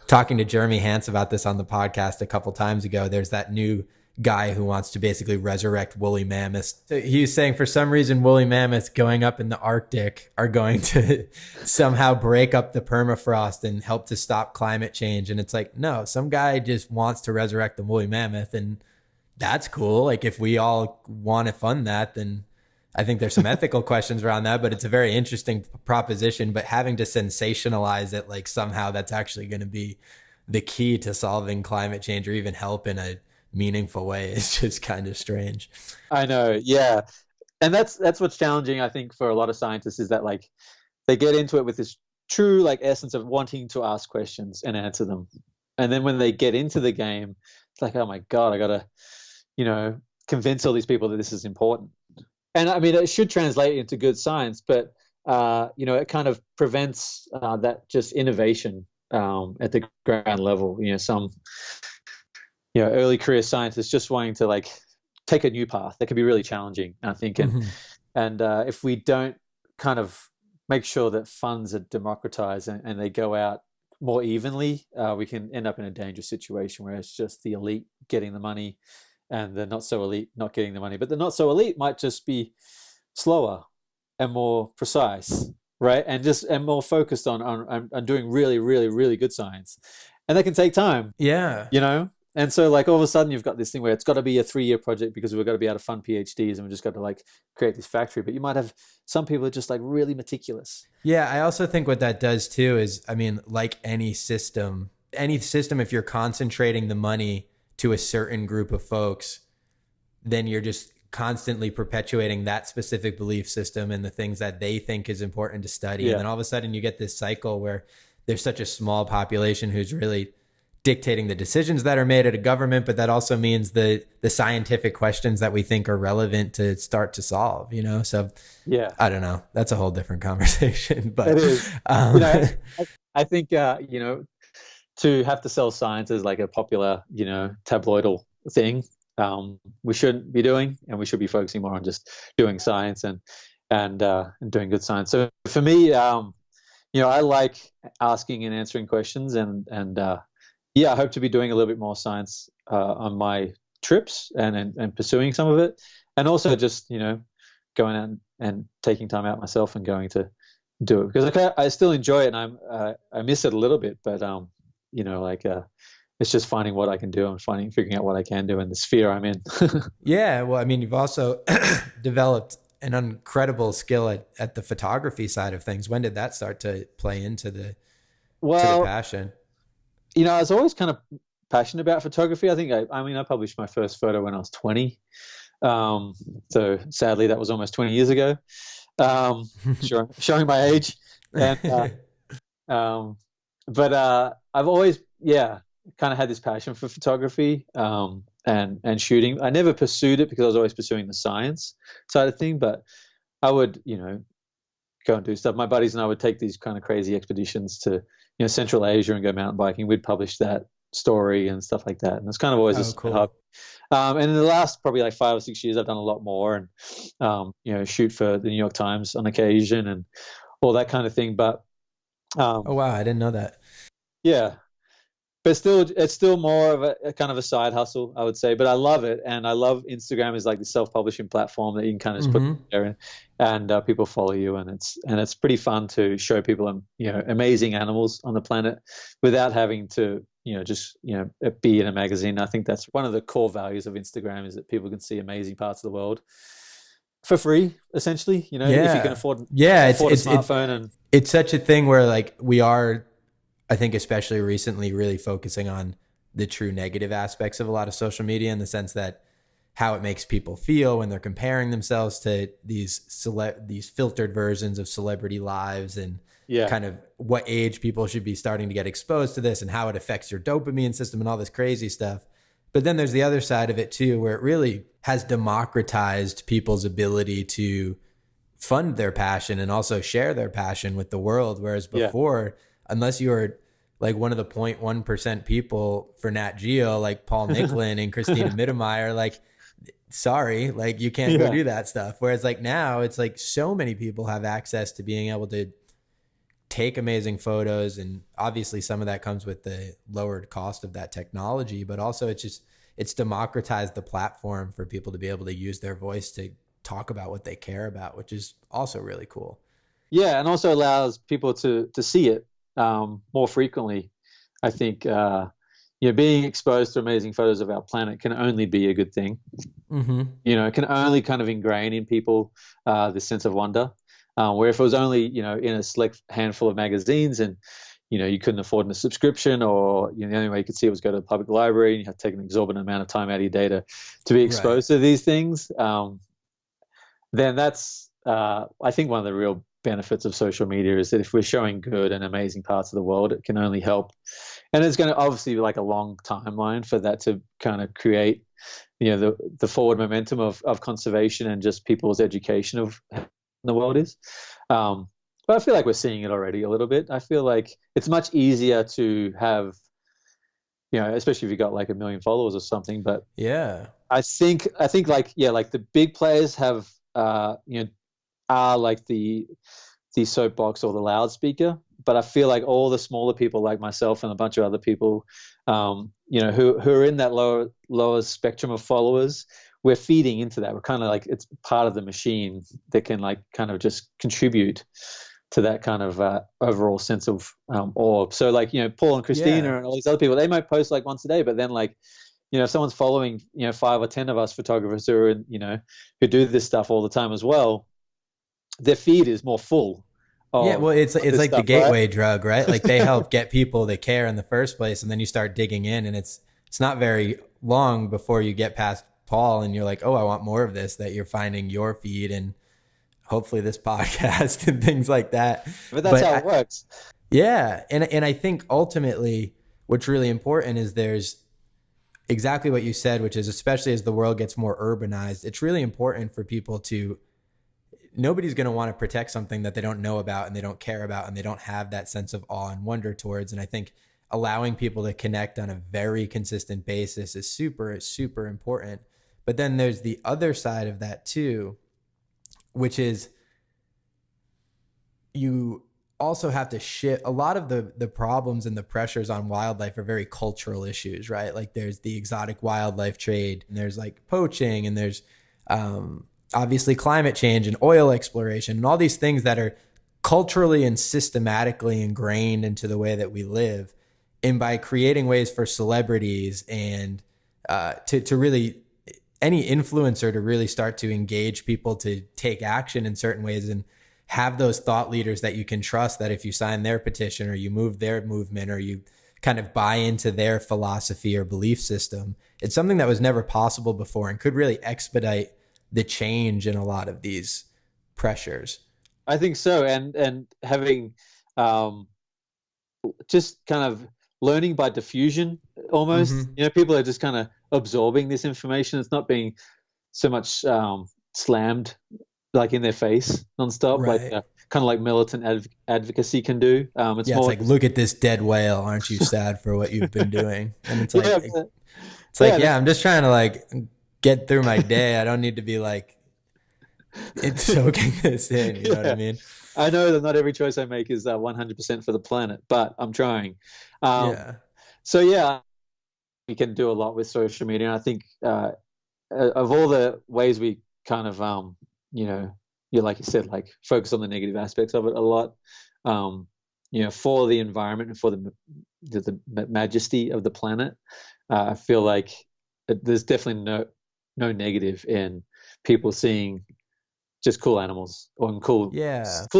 talking to Jeremy Hance about this on the podcast a couple times ago. There's that new guy who wants to basically resurrect woolly mammoths. So he was saying for some reason woolly mammoths going up in the Arctic are going to somehow break up the permafrost and help to stop climate change. And it's like, no, some guy just wants to resurrect the woolly mammoth, and that's cool. Like, if we all want to fund that, then I think there's some ethical questions around that, but it's a very interesting proposition. But having to sensationalize it like somehow that's actually going to be the key to solving climate change or even help in a meaningful way is just kind of strange. I know. Yeah. And that's what's challenging, I think, for a lot of scientists, is that like they get into it with this true like essence of wanting to ask questions and answer them. And then when they get into the game, it's like, oh my God, I got to, convince all these people that this is important. And I mean, it should translate into good science, but, it kind of prevents that just innovation at the ground level. Some, early career scientists just wanting to like take a new path that can be really challenging, I think. And if we don't kind of make sure that funds are democratized and they go out more evenly, we can end up in a dangerous situation where it's just the elite getting the money and the not so elite not getting the money. But the not so elite might just be slower and more precise, right? And more focused on doing really, really, really good science. And that can take time. Yeah. And so like all of a sudden you've got this thing where it's got to be a 3-year project because we've got to be able to fund PhDs and we've just got to like create this factory. But you might have some people are just like really meticulous. Yeah. I also think what that does too is, I mean, like any system, if you're concentrating the money to a certain group of folks, then you're just constantly perpetuating that specific belief system and the things that they think is important to study. And then all of a sudden you get this cycle where there's such a small population who's really dictating the decisions that are made at a government, but that also means the scientific questions that we think are relevant to start to solve, you know? So I don't know. That's a whole different conversation, but it is. You know, I think, you know, to have to sell science as like a popular, you know, tabloidal thing, we shouldn't be doing, and we should be focusing more on just doing science and doing good science. So for me, you know, I like asking and answering questions, and yeah, I hope to be doing a little bit more science on my trips and pursuing some of it, and also just, you know, going out and taking time out myself and going to do it, because I still enjoy it, and I miss it a little bit, but you know, like it's just finding what I can do and figuring out what I can do in the sphere I'm in. Yeah, well, I mean, you've also developed an incredible skill at the photography side of things. When did that start to play into the passion? You know, I was always kind of passionate about photography. I think I published my first photo when I was 20. So sadly, that was almost 20 years ago. Showing my age. And, but I've always, kind of had this passion for photography and shooting. I never pursued it because I was always pursuing the science side of thing, but I would, you know, go and do stuff. My buddies and I would take these kind of crazy expeditions to, you know, Central Asia and go mountain biking. We'd publish that story and stuff like that. And it's kind of always cool. And in the last probably like 5 or 6 years, I've done a lot more and, you know, shoot for the New York Times on occasion and all that kind of thing. But oh, wow. I didn't know that. Yeah. But still, it's still more of a kind of a side hustle, I would say. But I love it, and I love Instagram as like the self-publishing platform that you can kind of just put there, and people follow you, and it's pretty fun to show people, you know, amazing animals on the planet without having to, you know, just, you know, be in a magazine. I think that's one of the core values of Instagram, is that people can see amazing parts of the world for free, essentially. You know, if you can afford a smartphone, and it's such a thing where like we are, I think especially recently, really focusing on the true negative aspects of a lot of social media, in the sense that how it makes people feel when they're comparing themselves to these filtered versions of celebrity lives, and kind of what age people should be starting to get exposed to this, and how it affects your dopamine system and all this crazy stuff. But then there's the other side of it too, where it really has democratized people's ability to fund their passion and also share their passion with the world. Whereas before, unless you were like one of the 0.1% people for Nat Geo, like Paul Nicklin and Christina Mittermeier, like, sorry, like you can't go do that stuff. Whereas like now it's like so many people have access to being able to take amazing photos. And obviously some of that comes with the lowered cost of that technology, but also it's democratized the platform for people to be able to use their voice to talk about what they care about, which is also really cool. Yeah. And also allows people to see it more frequently. I think, you know, being exposed to amazing photos of our planet can only be a good thing. You know, it can only kind of ingrain in people this sense of wonder. Where if it was only, you know, in a select handful of magazines, and, you know, you couldn't afford a subscription, or, you know, the only way you could see it was go to the public library, and you had to take an exorbitant amount of time out of your day to be exposed to these things, then that's, I think, one of the real benefits of social media is that if we're showing good and amazing parts of the world, it can only help. And it's going to obviously be like a long timeline for that to kind of create, you know, the forward momentum of conservation and just people's education of how the world is. But I feel like we're seeing it already a little bit. I feel like it's much easier to have, you know, especially if you got like 1 million followers or something. But I think like, like the big players have, you know, are like the soapbox or the loudspeaker, but I feel like all the smaller people like myself and a bunch of other people, you know, who are in that lower spectrum of followers, we're feeding into that. We're kind of like, it's part of the machine that can like kind of just contribute to that kind of overall sense of awe. So like, you know, Paul and Christina and all these other people, they might post like once a day, but then like, you know, if someone's following, you know, 5 or 10 of us photographers who are, you know, who do this stuff all the time as well, their feed is more full. Well, it's like stuff, the gateway drug, right? Like they help get people to care in the first place, and then you start digging in, and it's not very long before you get past Paul and you're like, oh, I want more of this, that you're finding your feed and hopefully this podcast and things like that. But that's how it works. Yeah. And I think ultimately what's really important is there's exactly what you said, which is especially as the world gets more urbanized, it's really important for people to, nobody's going to want to protect something that they don't know about and they don't care about and they don't have that sense of awe and wonder towards. And I think allowing people to connect on a very consistent basis is super, super important. But then there's the other side of that too, which is you also have to shift. A lot of the problems and the pressures on wildlife are very cultural issues, right? Like there's the exotic wildlife trade and there's like poaching and there's obviously climate change and oil exploration and all these things that are culturally and systematically ingrained into the way that we live. And by creating ways for celebrities and to really, any influencer to really start to engage people to take action in certain ways and have those thought leaders that you can trust, that if you sign their petition or you move their movement or you kind of buy into their philosophy or belief system, it's something that was never possible before and could really expedite the change in a lot of these pressures. I think so. And having just kind of learning by diffusion almost, you know, people are just kind of absorbing this information. It's not being so much slammed like in their face nonstop, right. like kind of like militant advocacy can do. It's more, it's like, look at this dead whale. Aren't you sad for what you've been doing? And it's like, I'm just trying to like get through my day. I don't need to be like soaking this in. You know what I mean? I know that not every choice I make is 100% for the planet, but I'm trying. So yeah, we can do a lot with social media. And I think of all the ways we kind of, you know, like you said, like focus on the negative aspects of it a lot, you know, for the environment and for the majesty of the planet. I feel like there's definitely no negative in people seeing just cool animals or cool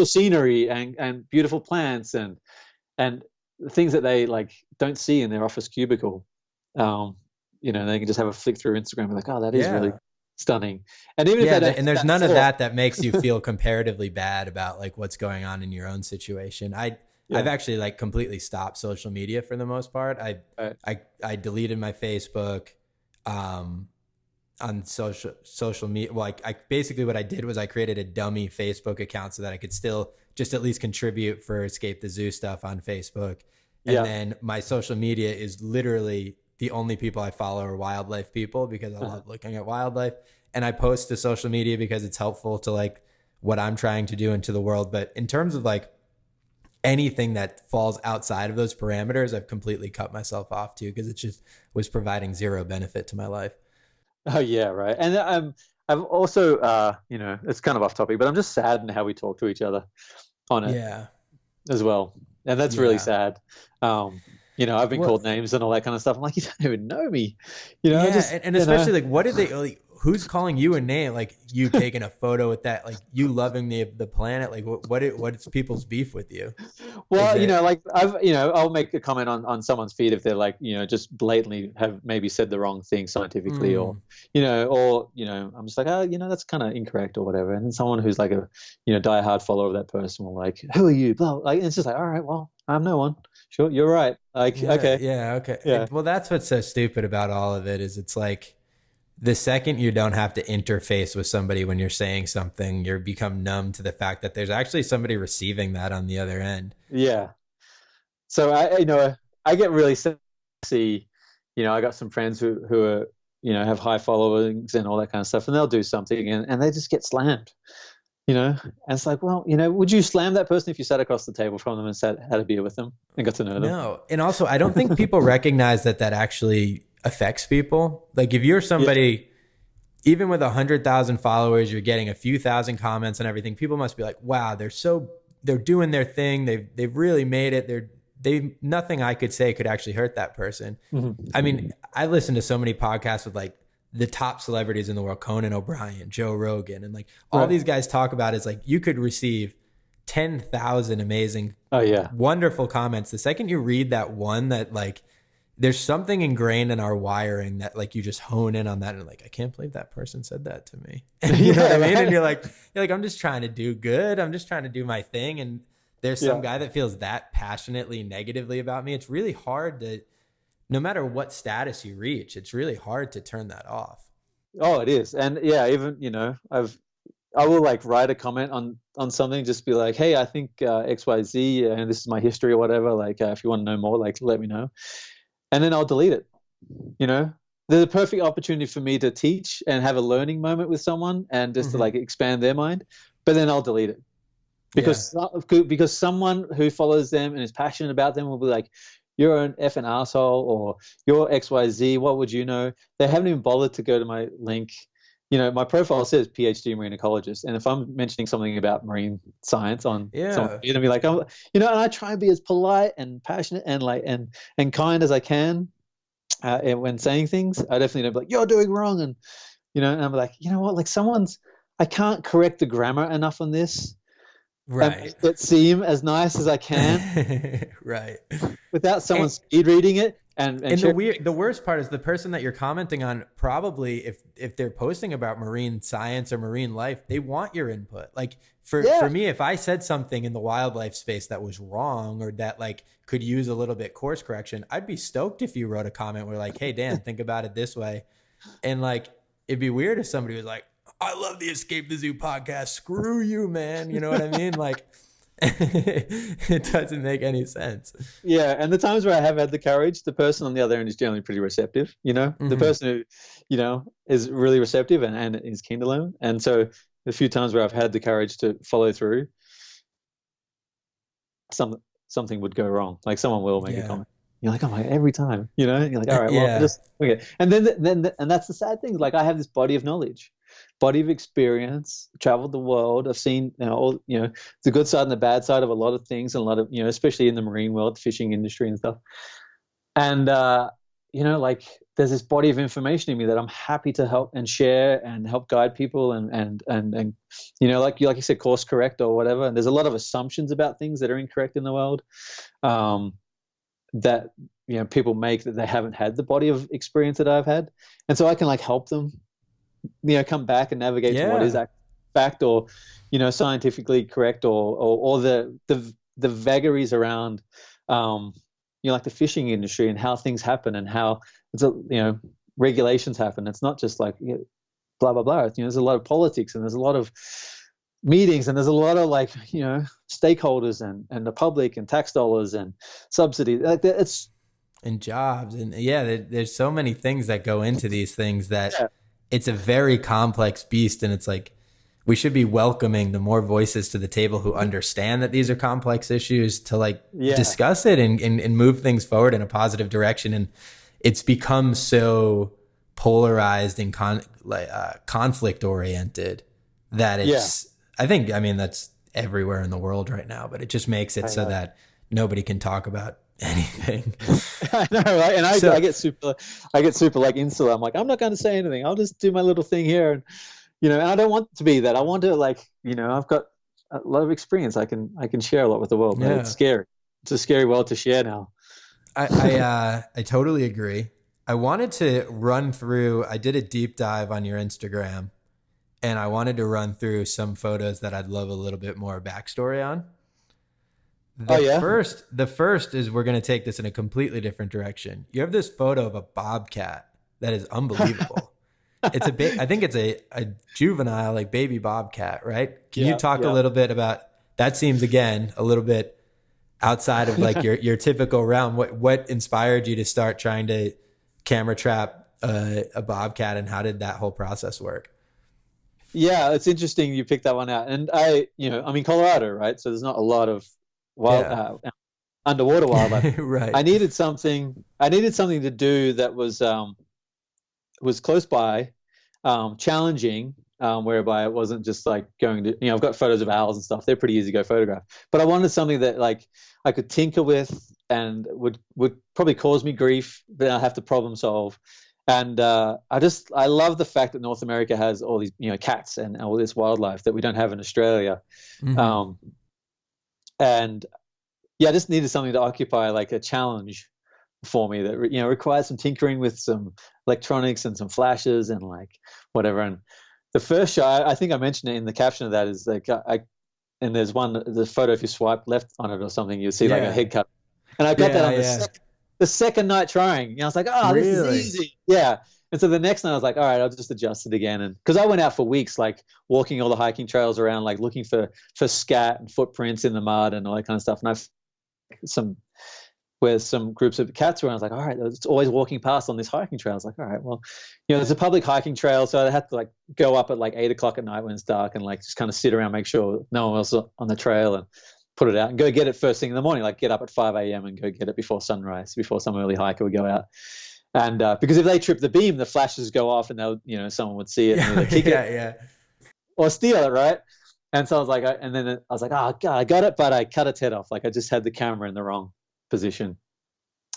scenery and beautiful plants and things that they like don't see in their office cubicle. You know, they can just have a flick through Instagram and be like, oh, that is really stunning. And even if and there's none of that makes you feel comparatively bad about like what's going on in your own situation. I've actually like completely stopped social media for the most part. I deleted my Facebook on social media. Well, I basically what I did was I created a dummy Facebook account so that I could still just at least contribute for Escape the Zoo stuff on Facebook. And then my social media is literally the only people I follow are wildlife people because I love looking at wildlife. And I post to social media because it's helpful to like what I'm trying to do into the world. But in terms of like anything that falls outside of those parameters, I've completely cut myself off to because it just was providing zero benefit to my life. Oh yeah, right. And I've also, you know, it's kind of off topic, but I'm just saddened how we talk to each other on it as well. And that's really sad. You know, I've been called names and all that kind of stuff. I'm like, you don't even know me. You know, and especially like, what did they like? Who's calling you a name? Like you taking a photo with that, like you loving the planet. Like what's people's beef with you? Well, you know, like I'll make a comment on someone's feed if they're like, you know, just blatantly have maybe said the wrong thing scientifically or I'm just like, oh, you know, that's kind of incorrect or whatever. And then someone who's like a, you know, diehard follower of that person will like, who are you? Blah. Like, it's just like, all right, well, I'm no one. Sure, you're right. Like, okay. Yeah. Well, that's what's so stupid about all of it is it's like, the second you don't have to interface with somebody when you're saying something, you become numb to the fact that there's actually somebody receiving that on the other end. Yeah. So I get really see, you know, I got some friends who are, you know, have high followings and all that kind of stuff, and they'll do something and they just get slammed, you know, and it's like, well, you know, would you slam that person if you sat across the table from them and had a beer with them and got to know them? No. And also, I don't think people recognize that actually affects people. Like if you're somebody, even with 100,000 followers, you're getting a few thousand comments and everything. People must be like, wow, they're doing their thing. They've really made it. Nothing I could say could actually hurt that person. Mm-hmm. I mean, I listen to so many podcasts with like the top celebrities in the world, Conan O'Brien, Joe Rogan, and like all these guys talk about is like, you could receive 10,000 amazing, wonderful comments. The second you read that one that like there's something ingrained in our wiring that like you just hone in on that and like, I can't believe that person said that to me. And you know what I mean? And you're like, I'm just trying to do good. I'm just trying to do my thing. And there's some guy that feels that passionately negatively about me. It's really hard to, no matter what status you reach, it's really hard to turn that off. Oh, it is. And yeah, even, I will like write a comment on something, just be like, hey, I think XYZ, and this is my history or whatever. Like, if you want to know more, like, let me know. And then I'll delete it. There's a perfect opportunity for me to teach and have a learning moment with someone and just to like expand their mind. But then I'll delete it because someone who follows them and is passionate about them will be like, you're an effing asshole, or you're XYZ. What would you know? They haven't even bothered to go to my link. My profile says PhD marine ecologist, and if I'm mentioning something about marine science on something, you're gonna be like, and I try and be as polite and passionate and like and kind as I can when saying things. I definitely don't be like, you're doing wrong, and and I'm like, you know what, like I can't correct the grammar enough on this, right? And make it seem as nice as I can, right? Without someone speed reading it. And the worst part is the person that you're commenting on, probably if they're posting about marine science or marine life, they want your input. Like for me, if I said something in the wildlife space that was wrong or that like could use a little bit course correction, I'd be stoked if you wrote a comment where like, hey Dan, think about it this way. And like, it'd be weird if somebody was like, I love the Escape the Zoo podcast. Screw you, man. You know what I mean? Like, it doesn't make any sense. Yeah, and the times where I have had the courage, the person on the other end is generally pretty receptive. The person who is really receptive and is keen to learn. And so the few times where I've had the courage to follow through, something would go wrong. Like someone will make a comment. You're like, oh my, every time, you're like, all right, well, just okay. And then and that's the sad thing. Like I have this body of knowledge, body of experience, traveled the world. I've seen, all, the good side and the bad side of a lot of things, and a lot of, especially in the marine world, the fishing industry and stuff. And, like there's this body of information in me that I'm happy to help and share and help guide people and like you said, course correct or whatever. And there's a lot of assumptions about things that are incorrect in the world, that, people make that they haven't had the body of experience that I've had. And so I can like help them, come back and navigate to what is fact or, scientifically correct or the vagaries around, like the fishing industry and how things happen and how regulations happen. It's not just like blah, blah, blah. There's a lot of politics and there's a lot of meetings and there's a lot of like, stakeholders and the public and tax dollars and subsidies. Like it's and jobs and there's so many things that go into these things that it's a very complex beast. And it's like, we should be welcoming the more voices to the table who understand that these are complex issues to like discuss it and move things forward in a positive direction. And it's become so polarized and conflict oriented that it's, I mean, that's everywhere in the world right now, but it just makes it so that nobody can talk about anything. I know, right? And I get super like insular. I'm like, I'm not going to say anything. I'll just do my little thing here. And, and I don't want to be that. I want to like, I've got a lot of experience. I can share a lot with the world. It's scary. It's a scary world to share now. I totally agree. I wanted to run through, I did a deep dive on your Instagram and I wanted to run through some photos that I'd love a little bit more backstory on. The first is we're going to take this in a completely different direction. You have this photo of a bobcat that is unbelievable. It's I think it's a juvenile, like baby bobcat, right? Can you talk a little bit about, that seems again, a little bit outside of like your typical realm. What inspired you to start trying to camera trap a bobcat, and how did that whole process work? Yeah, it's interesting you picked that one out. And I'm in Colorado, right? So there's not a lot of underwater wildlife. Right. I needed something to do that was close by, challenging, whereby it wasn't just like going to, I've got photos of owls and stuff. They're pretty easy to go photograph, but I wanted something that like I could tinker with and would probably cause me grief, but I have to problem solve. And I love the fact that North America has all these, cats and all this wildlife that we don't have in Australia. And I just needed something to occupy like a challenge for me that requires some tinkering with some electronics and some flashes and like whatever. And the first shot, I think I mentioned it in the caption of that, is like and there's the photo, if you swipe left on it or something, you'll see like a head cut. And I got that on the second night trying. I was like, oh, really? This is easy. Yeah. And so the next night I was like, all right, I'll just adjust it again. And because I went out for weeks, like walking all the hiking trails around, like looking for scat and footprints in the mud and all that kind of stuff. And I've some groups of cats were, I was like, all right, it's always walking past on this hiking trail. I was like, all right, well, there's a public hiking trail. So I had to like go up at like 8 o'clock at night when it's dark and like just kind of sit around, make sure no one else is on the trail and put it out and go get it first thing in the morning, like get up at 5 a.m. and go get it before sunrise, before some early hiker would go out. And because if they trip the beam, the flashes go off and they'll, someone would see it and they'd kick it or steal it, right? And so I was like, and then I was like, oh God, I got it, but I cut its head off. Like I just had the camera in the wrong position,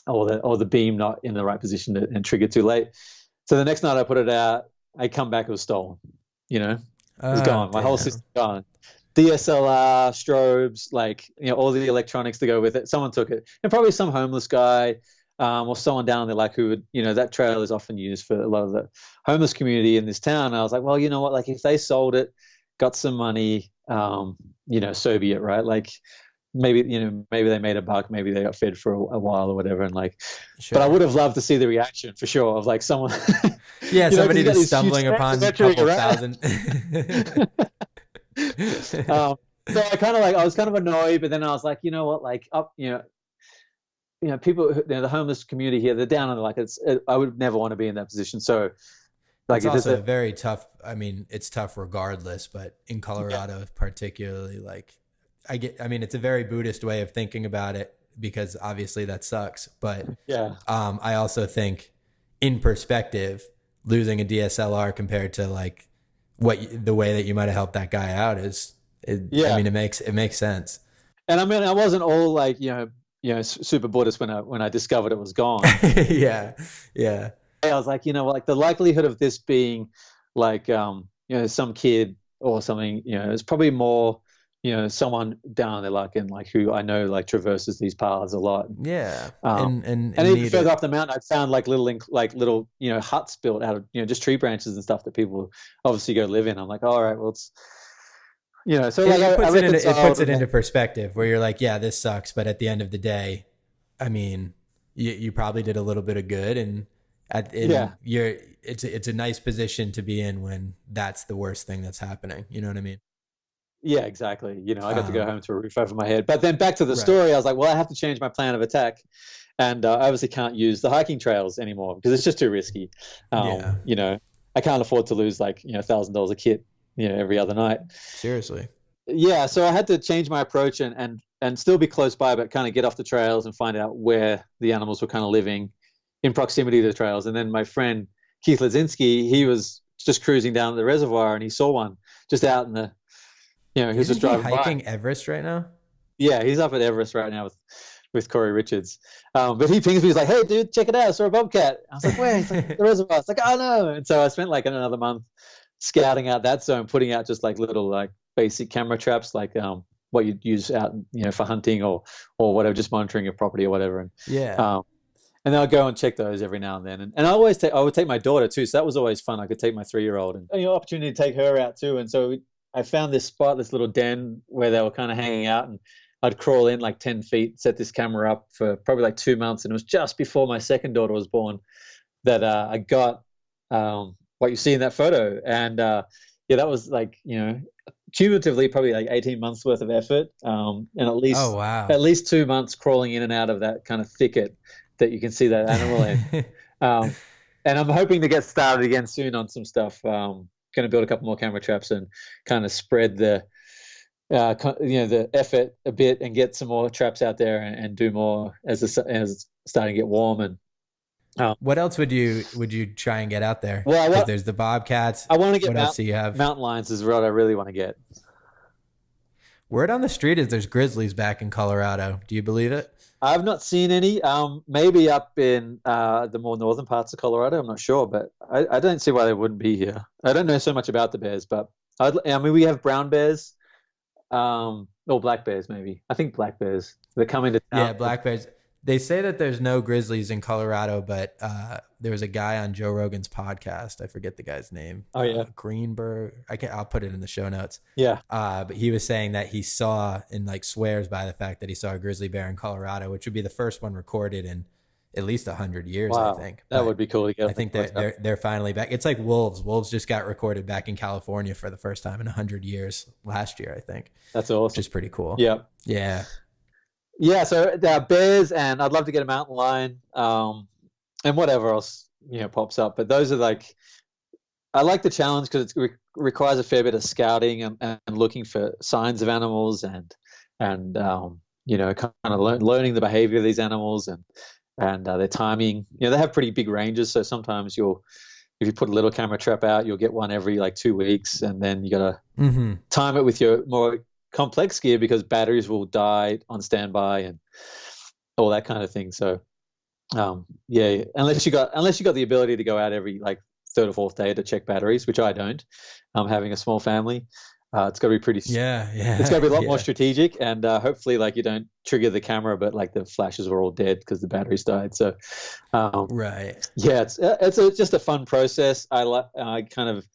or the beam not in the right position and triggered too late. So the next night I put it out, I come back, it was stolen. It was gone. My whole system gone. DSLR, strobes, like all the electronics to go with it. Someone took it, and probably some homeless guy. Or someone down there like who would, that trail is often used for a lot of the homeless community in this town. And I was like, well, you know what, like if they sold it, got some money, so be it, right? Like maybe they made a buck, maybe they got fed for a while or whatever. And like, sure. But I would have loved to see the reaction for sure of like someone. Yeah, somebody just stumbling upon a couple thousand. So I was kind of annoyed, but then I was like, you know what, like people, the homeless community here, they're down on like I would never want to be in that position. So like it's also very tough. I mean, it's tough regardless, but in Colorado particularly, like it's a very Buddhist way of thinking about it because obviously that sucks. But I also think in perspective, losing a DSLR compared to like the way that you might have helped that guy out it makes sense. And I wasn't all like, super Buddhist when I discovered it was gone. Yeah. I was like, like the likelihood of this being like, some kid or something, it's probably more, someone down there like who I know like traverses these paths a lot. Yeah. And even further up the mountain, I found like little huts built out of just tree branches and stuff that people obviously go live in. I'm like, all right, well it's. So like it puts it into perspective where you're like, yeah, this sucks, but at the end of the day, I mean, you probably did a little bit of good, and it's a nice position to be in when that's the worst thing that's happening. You know what I mean? Yeah, exactly. I got to go home to a roof over my head. But then back to the story, I was like, well, I have to change my plan of attack, and I obviously can't use the hiking trails anymore because it's just too risky. I can't afford to lose like $1,000 a kit. Every other night. Seriously. Yeah, so I had to change my approach and still be close by, but kind of get off the trails and find out where the animals were kind of living in proximity to the trails. And then my friend Keith Ledzinski, he was just cruising down the reservoir and he saw one just out in the, he was just driving hiking by. Everest right now? Yeah, he's up at Everest right now with Corey Richards. But he pings me, he's like, hey dude, check it out, I saw a bobcat. I was like, where? He's like, the reservoir. It's like, oh no. And so I spent like another month scouting out that zone, putting out just like little like basic camera traps, like what you'd use out for hunting or whatever, just monitoring your property or whatever. And and then I'll go and check those every now and then. And I would take my daughter too, so that was always fun. I could take my 3-year-old and opportunity to take her out too. And so I found this spot, this little den where they were kind of hanging out, and I'd crawl in like 10 feet, set this camera up for probably like 2 months, and it was just before my second daughter was born that I got what you see in that photo. And that was like cumulatively probably like 18 months worth of effort, and at least 2 months crawling in and out of that kind of thicket that you can see that animal in. And I'm hoping to get started again soon on some stuff. Going to build a couple more camera traps and kind of spread the effort a bit and get some more traps out there and do more as it's starting to get warm. And what else would you try and get out there? Well, there's the bobcats. I want to get what else do you have? Mountain lions is what I really want to get. Word on the street is there's grizzlies back in Colorado. Do you believe it? I've not seen any. Maybe up in the more northern parts of Colorado. I'm not sure, but I don't see why they wouldn't be here. I don't know so much about the bears, but we have brown bears, or black bears maybe. I think black bears. They're coming to town. Yeah, black bears. They say that there's no grizzlies in Colorado, but there was a guy on Joe Rogan's podcast. I forget the guy's name. Oh yeah, Greenberg. I'll put it in the show notes. yeah. But he was saying that he saw and like swears by the fact that he saw a grizzly bear in Colorado, which would be the first one recorded in at least 100 years. Wow. I think That would be cool to get. I think they're finally back. It's like wolves. Wolves just got recorded back in California for the first time in 100 years last year, I think. That's awesome. Which is pretty cool. Yeah. Yeah. Yeah, so there are bears, and I'd love to get a mountain lion, and whatever else pops up. But those are like, I like the challenge because it requires a fair bit of scouting and looking for signs of animals and kind of learning the behavior of these animals and their timing. They have pretty big ranges, so sometimes if you put a little camera trap out, you'll get one every like 2 weeks, and then you got to time it with your more complex gear because batteries will die on standby and all that kind of thing. So yeah, unless you got the ability to go out every like third or fourth day to check batteries, which I don't, having a small family, it's got to be pretty it's got to be a lot more strategic, and hopefully like you don't trigger the camera but like the flashes were all dead because the batteries died. So right, yeah, it's just a fun process. I kind of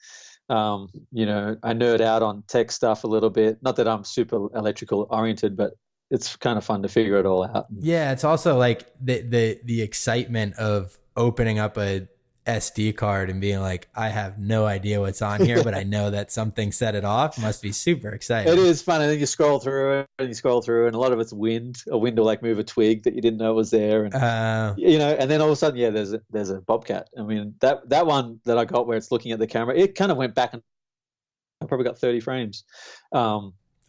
I nerd out on tech stuff a little bit. Not that I'm super electrical oriented, but it's kind of fun to figure it all out. Yeah, it's also like the excitement of opening up a SD card and being like, I have no idea what's on here, but I know that something set it off. Must be super exciting. It is fun. And then you scroll through it and a lot of it's wind. A wind will like move a twig that you didn't know was there. And, and then all of a sudden, yeah, there's a bobcat. I mean, that one that I got where it's looking at the camera, it kind of went back and I probably got 30 frames.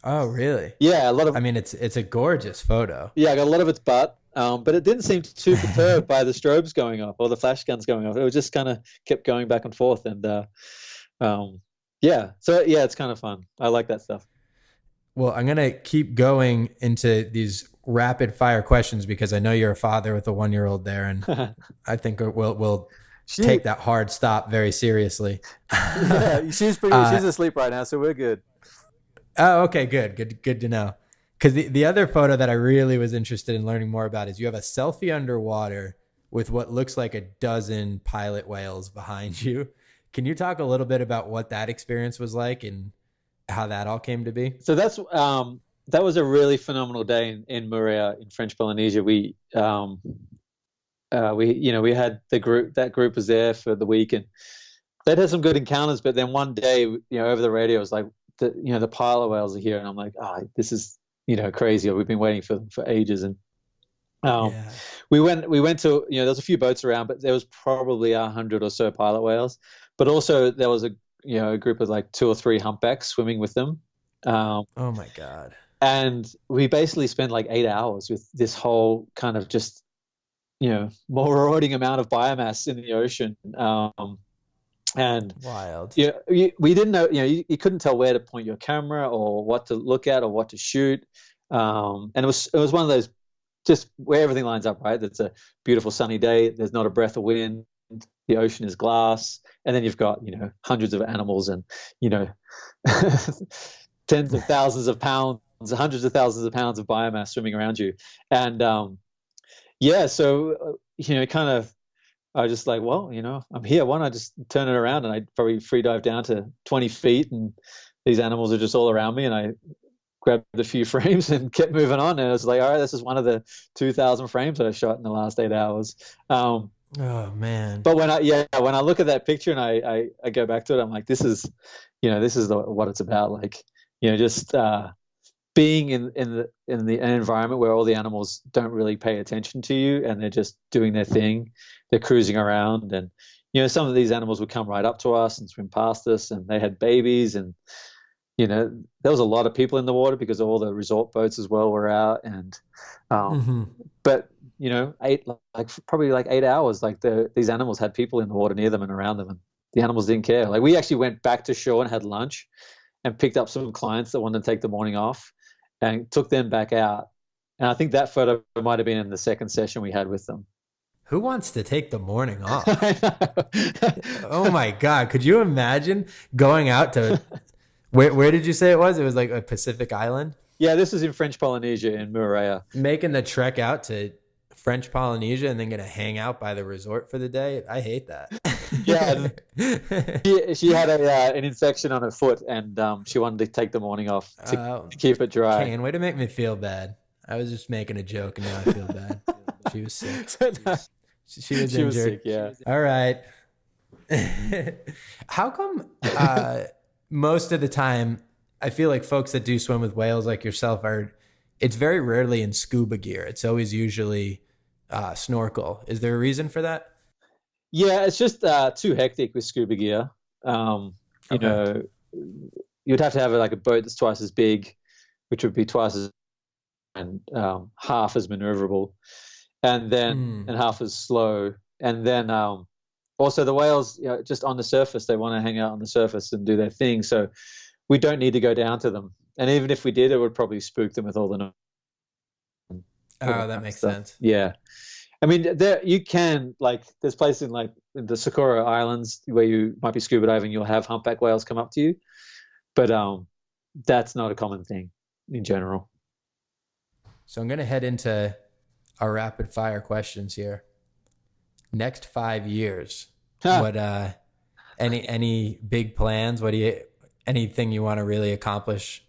Oh, really? Yeah, a lot of. I mean, it's a gorgeous photo. Yeah, I got a lot of its butt, but it didn't seem too perturbed by the strobes going off or the flash guns going off. It was just kind of kept going back and forth, and yeah. So yeah, it's kind of fun. I like that stuff. Well, I'm gonna keep going into these rapid fire questions because I know you're a father with a 1-year-old there, and I think we'll take that hard stop very seriously. Yeah, she's asleep right now, so we're good. Oh, okay, good to know. Because the other photo that I really was interested in learning more about is you have a selfie underwater with what looks like a dozen pilot whales behind you. Can you talk a little bit about what that experience was like and how that all came to be? So that was a really phenomenal day in Moorea in French Polynesia. We had the group. That group was there for the week, and they'd had some good encounters. But then one day, over the radio, it was like, the pilot whales are here, and I'm like, this is crazy. We've been waiting for them for ages, and we went to there's a few boats around, but there was probably 100 or so pilot whales. But also there was a group of like 2 or 3 humpbacks swimming with them. Oh my god! And we basically spent like 8 hours with this whole kind of just marauding amount of biomass in the ocean. And wild. Yeah, we didn't know. You couldn't tell where to point your camera or what to look at or what to shoot. And it was one of those just where everything lines up, right? It's a beautiful sunny day. There's not a breath of wind. The ocean is glass, and then you've got hundreds of animals and tens of thousands of pounds, hundreds of thousands of pounds of biomass swimming around you. And so kind of. I was just like, well, I'm here. Why don't I just turn it around? And I probably free dive down to 20 feet, and these animals are just all around me. And I grabbed a few frames and kept moving on. And I was like, all right, this is one of the 2,000 frames that I shot in the last 8 hours. Oh man! But when I look at that picture and I go back to it, I'm like, this is what it's about. Like, just being in an environment where all the animals don't really pay attention to you and they're just doing their thing. They're cruising around, and some of these animals would come right up to us and swim past us, and they had babies, and there was a lot of people in the water because all the resort boats as well were out, and but probably 8 hours, like these animals had people in the water near them and around them, and the animals didn't care. Like, we actually went back to shore and had lunch and picked up some clients that wanted to take the morning off and took them back out. And I think that photo might have been in the second session we had with them. Who wants to take the morning off? Oh my God. Could you imagine going out to, where did you say it was? It was like a Pacific island? Yeah, this is in French Polynesia in Moorea. Making the trek out to French Polynesia and then gonna hang out by the resort for the day. I hate that. Yeah, she had an infection on her foot, and she wanted to take the morning off to keep it dry. Caine, way to make me feel bad. I was just making a joke, and now I feel bad. She was sick. She was injured. Sick, yeah. All right. How come most of the time I feel like folks that do swim with whales like yourself it's very rarely in scuba gear. It's always usually snorkel. Is there a reason for that? Yeah, it's just too hectic with scuba gear. You know, you'd have to have like a boat that's twice as big, which would be twice as and half as maneuverable, and then and half as slow, and then also the whales, you know, just on the surface, they want to hang out on the surface and do their thing. So we don't need to go down to them, and even if we did, it would probably spook them with all the. Oh, that makes sense. Yeah. I mean, you can, like, there's places like the Socorro Islands where you might be scuba diving, you'll have humpback whales come up to you, but that's not a common thing in general. So I'm going to head into our rapid fire questions here. Next 5 years, what any big plans? Anything you want to really accomplish?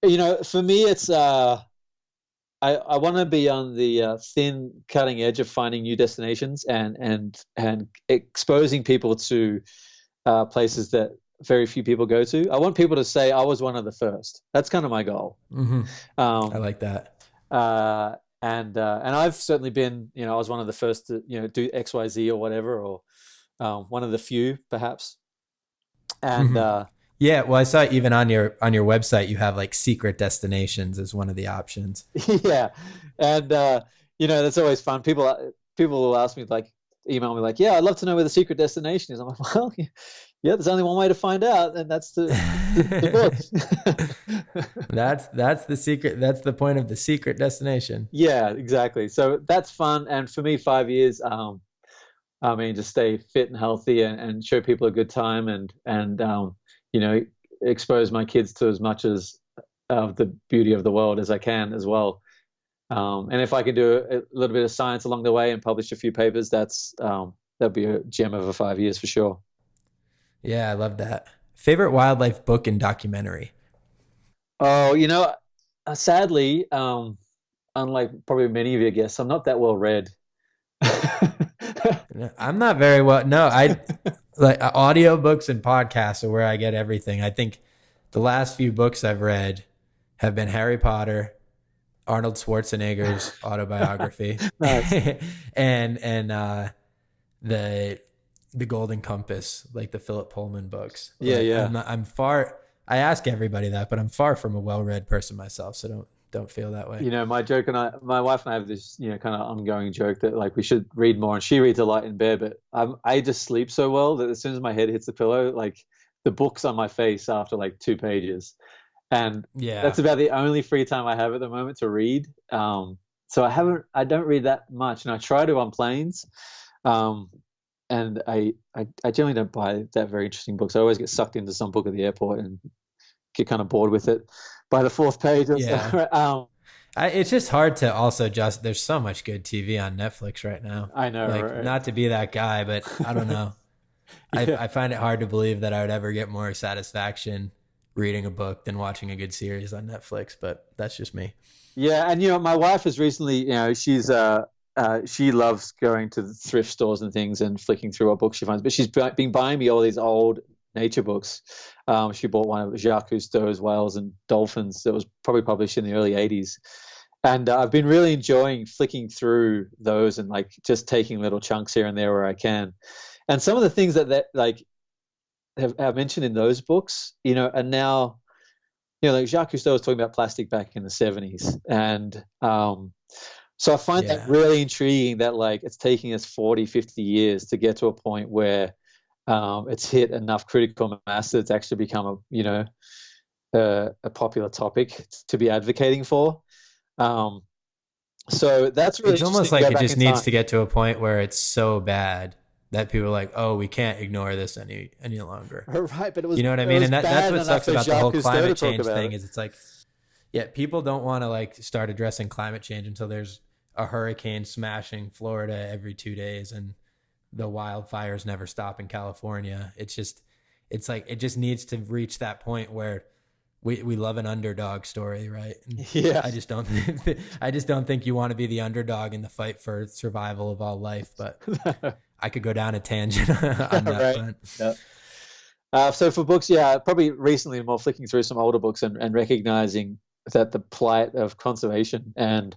You know, for me, it's I want to be on the thin cutting edge of finding new destinations and exposing people to places that very few people go to. I want people to say I was one of the first. That's kind of my goal. Mm-hmm. I like that. And I've certainly been, you know, I was one of the first to, you know, do XYZ or whatever, or one of the few perhaps. And yeah, well, I saw even on your website you have like secret destinations as one of the options. Yeah, and you know, that's always fun. People will ask me, like, email me like, yeah, I'd love to know where the secret destination is. I'm like, well, yeah, there's only one way to find out, and that's the book. That's the secret. That's the point of the secret destination. Yeah, exactly. So that's fun, and for me, 5 years. I mean, just stay fit and healthy, and show people a good time, and you know, expose my kids to as much as of the beauty of the world as I can as well. And if I can do a little bit of science along the way and publish a few papers, that'd be a gem of a 5 years for sure. Yeah, I love that. Favorite wildlife book and documentary? Oh, you know, sadly, unlike probably many of your guests, I'm not that well read. I'm not very well. No, I like audiobooks and podcasts are where I get everything. I think the last few books I've read have been Harry Potter, Arnold Schwarzenegger's autobiography, and the Golden Compass, like the Philip Pullman books. Yeah, like, yeah. I'm far. I ask everybody that, but I'm far from a well-read person myself, so don't feel that way. You know, my wife and I have this, you know, kind of ongoing joke that, like, we should read more, and she reads a lot in bed, but I just sleep so well that as soon as my head hits the pillow, like, the book's on my face after like 2 pages. And yeah, that's about the only free time I have at the moment to read. So I don't read that much, and I try to on planes. And I generally don't buy that very interesting books. I always get sucked into some book at the airport and get kind of bored with it by the 4th page. Yeah. It's just hard to also there's so much good TV on Netflix right now. I know, like, right? Not to be that guy, but I don't know. Yeah. I find it hard to believe that I would ever get more satisfaction reading a book than watching a good series on Netflix, but that's just me. Yeah, and you know, my wife has recently, you know, she loves going to the thrift stores and things and flicking through what books she finds, but she's been buying me all these old nature books. She bought one of Jacques Cousteau's Whales and Dolphins that was probably published in the early 80s. And I've been really enjoying flicking through those and, like, just taking little chunks here and there where I can. And some of the things that like have mentioned in those books, you know, are now, you know, like Jacques Cousteau was talking about plastic back in the 70s. And so I find that really intriguing that, like, it's taking us 40, 50 years to get to a point where it's hit enough critical mass that it's actually become a popular topic to be advocating for. So that's really, it's almost like it just needs to get to a point where it's so bad that people are like, oh, we can't ignore this any longer. Right, but it was, you know what I mean? And that's what sucks about the whole climate change thing it. is it's like, yeah, people don't want to, like, start addressing climate change until there's a hurricane smashing Florida every 2 days and the wildfires never stop in California. It's like, it just needs to reach that point where we love an underdog story, right? And Yeah. I just don't think you want to be the underdog in the fight for survival of all life, but I could go down a tangent on that Right. front. Yeah. So for books, probably recently more flicking through some older books and recognizing that the plight of conservation and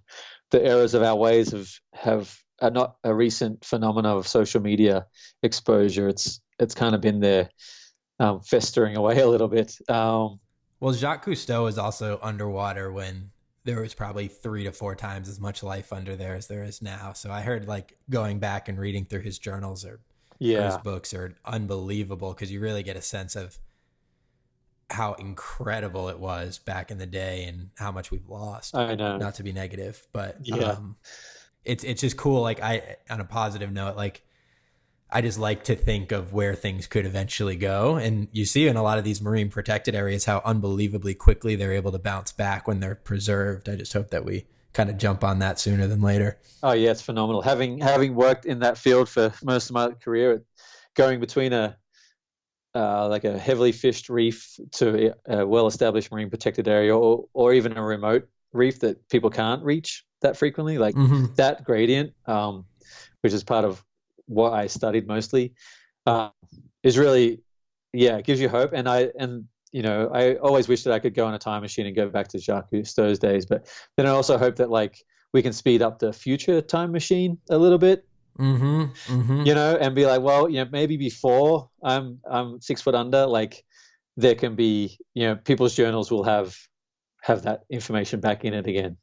the errors of our ways are not a recent phenomenon of social media exposure. It's kind of been there, festering away a little bit. Well, Jacques Cousteau was also underwater when there was probably 3 to 4 times as much life under there as there is now. So I heard, like, going back and reading through his journals or his books are unbelievable, because you really get a sense of how incredible it was back in the day and how much we've lost. I know. Not to be negative, but it's just cool. Like, on a positive note, like, I just like to think of where things could eventually go. And you see in a lot of these marine protected areas how unbelievably quickly they're able to bounce back when they're preserved. I just hope that we kind of jump on that sooner than later. Oh yeah, it's phenomenal. Having worked in that field for most of my career, going between a heavily fished reef to a well-established marine protected area, or even a remote reef that people can't reach that frequently, like that gradient, which is part of what I studied mostly, is really, it gives you hope. And I always wish that I could go on a time machine and go back to Jacques Cousteau's days, but then I also hope that, like, we can speed up the future time machine a little bit, and be like, well, maybe before I'm 6 foot under, like, there can be, people's journals will have that information back in it again,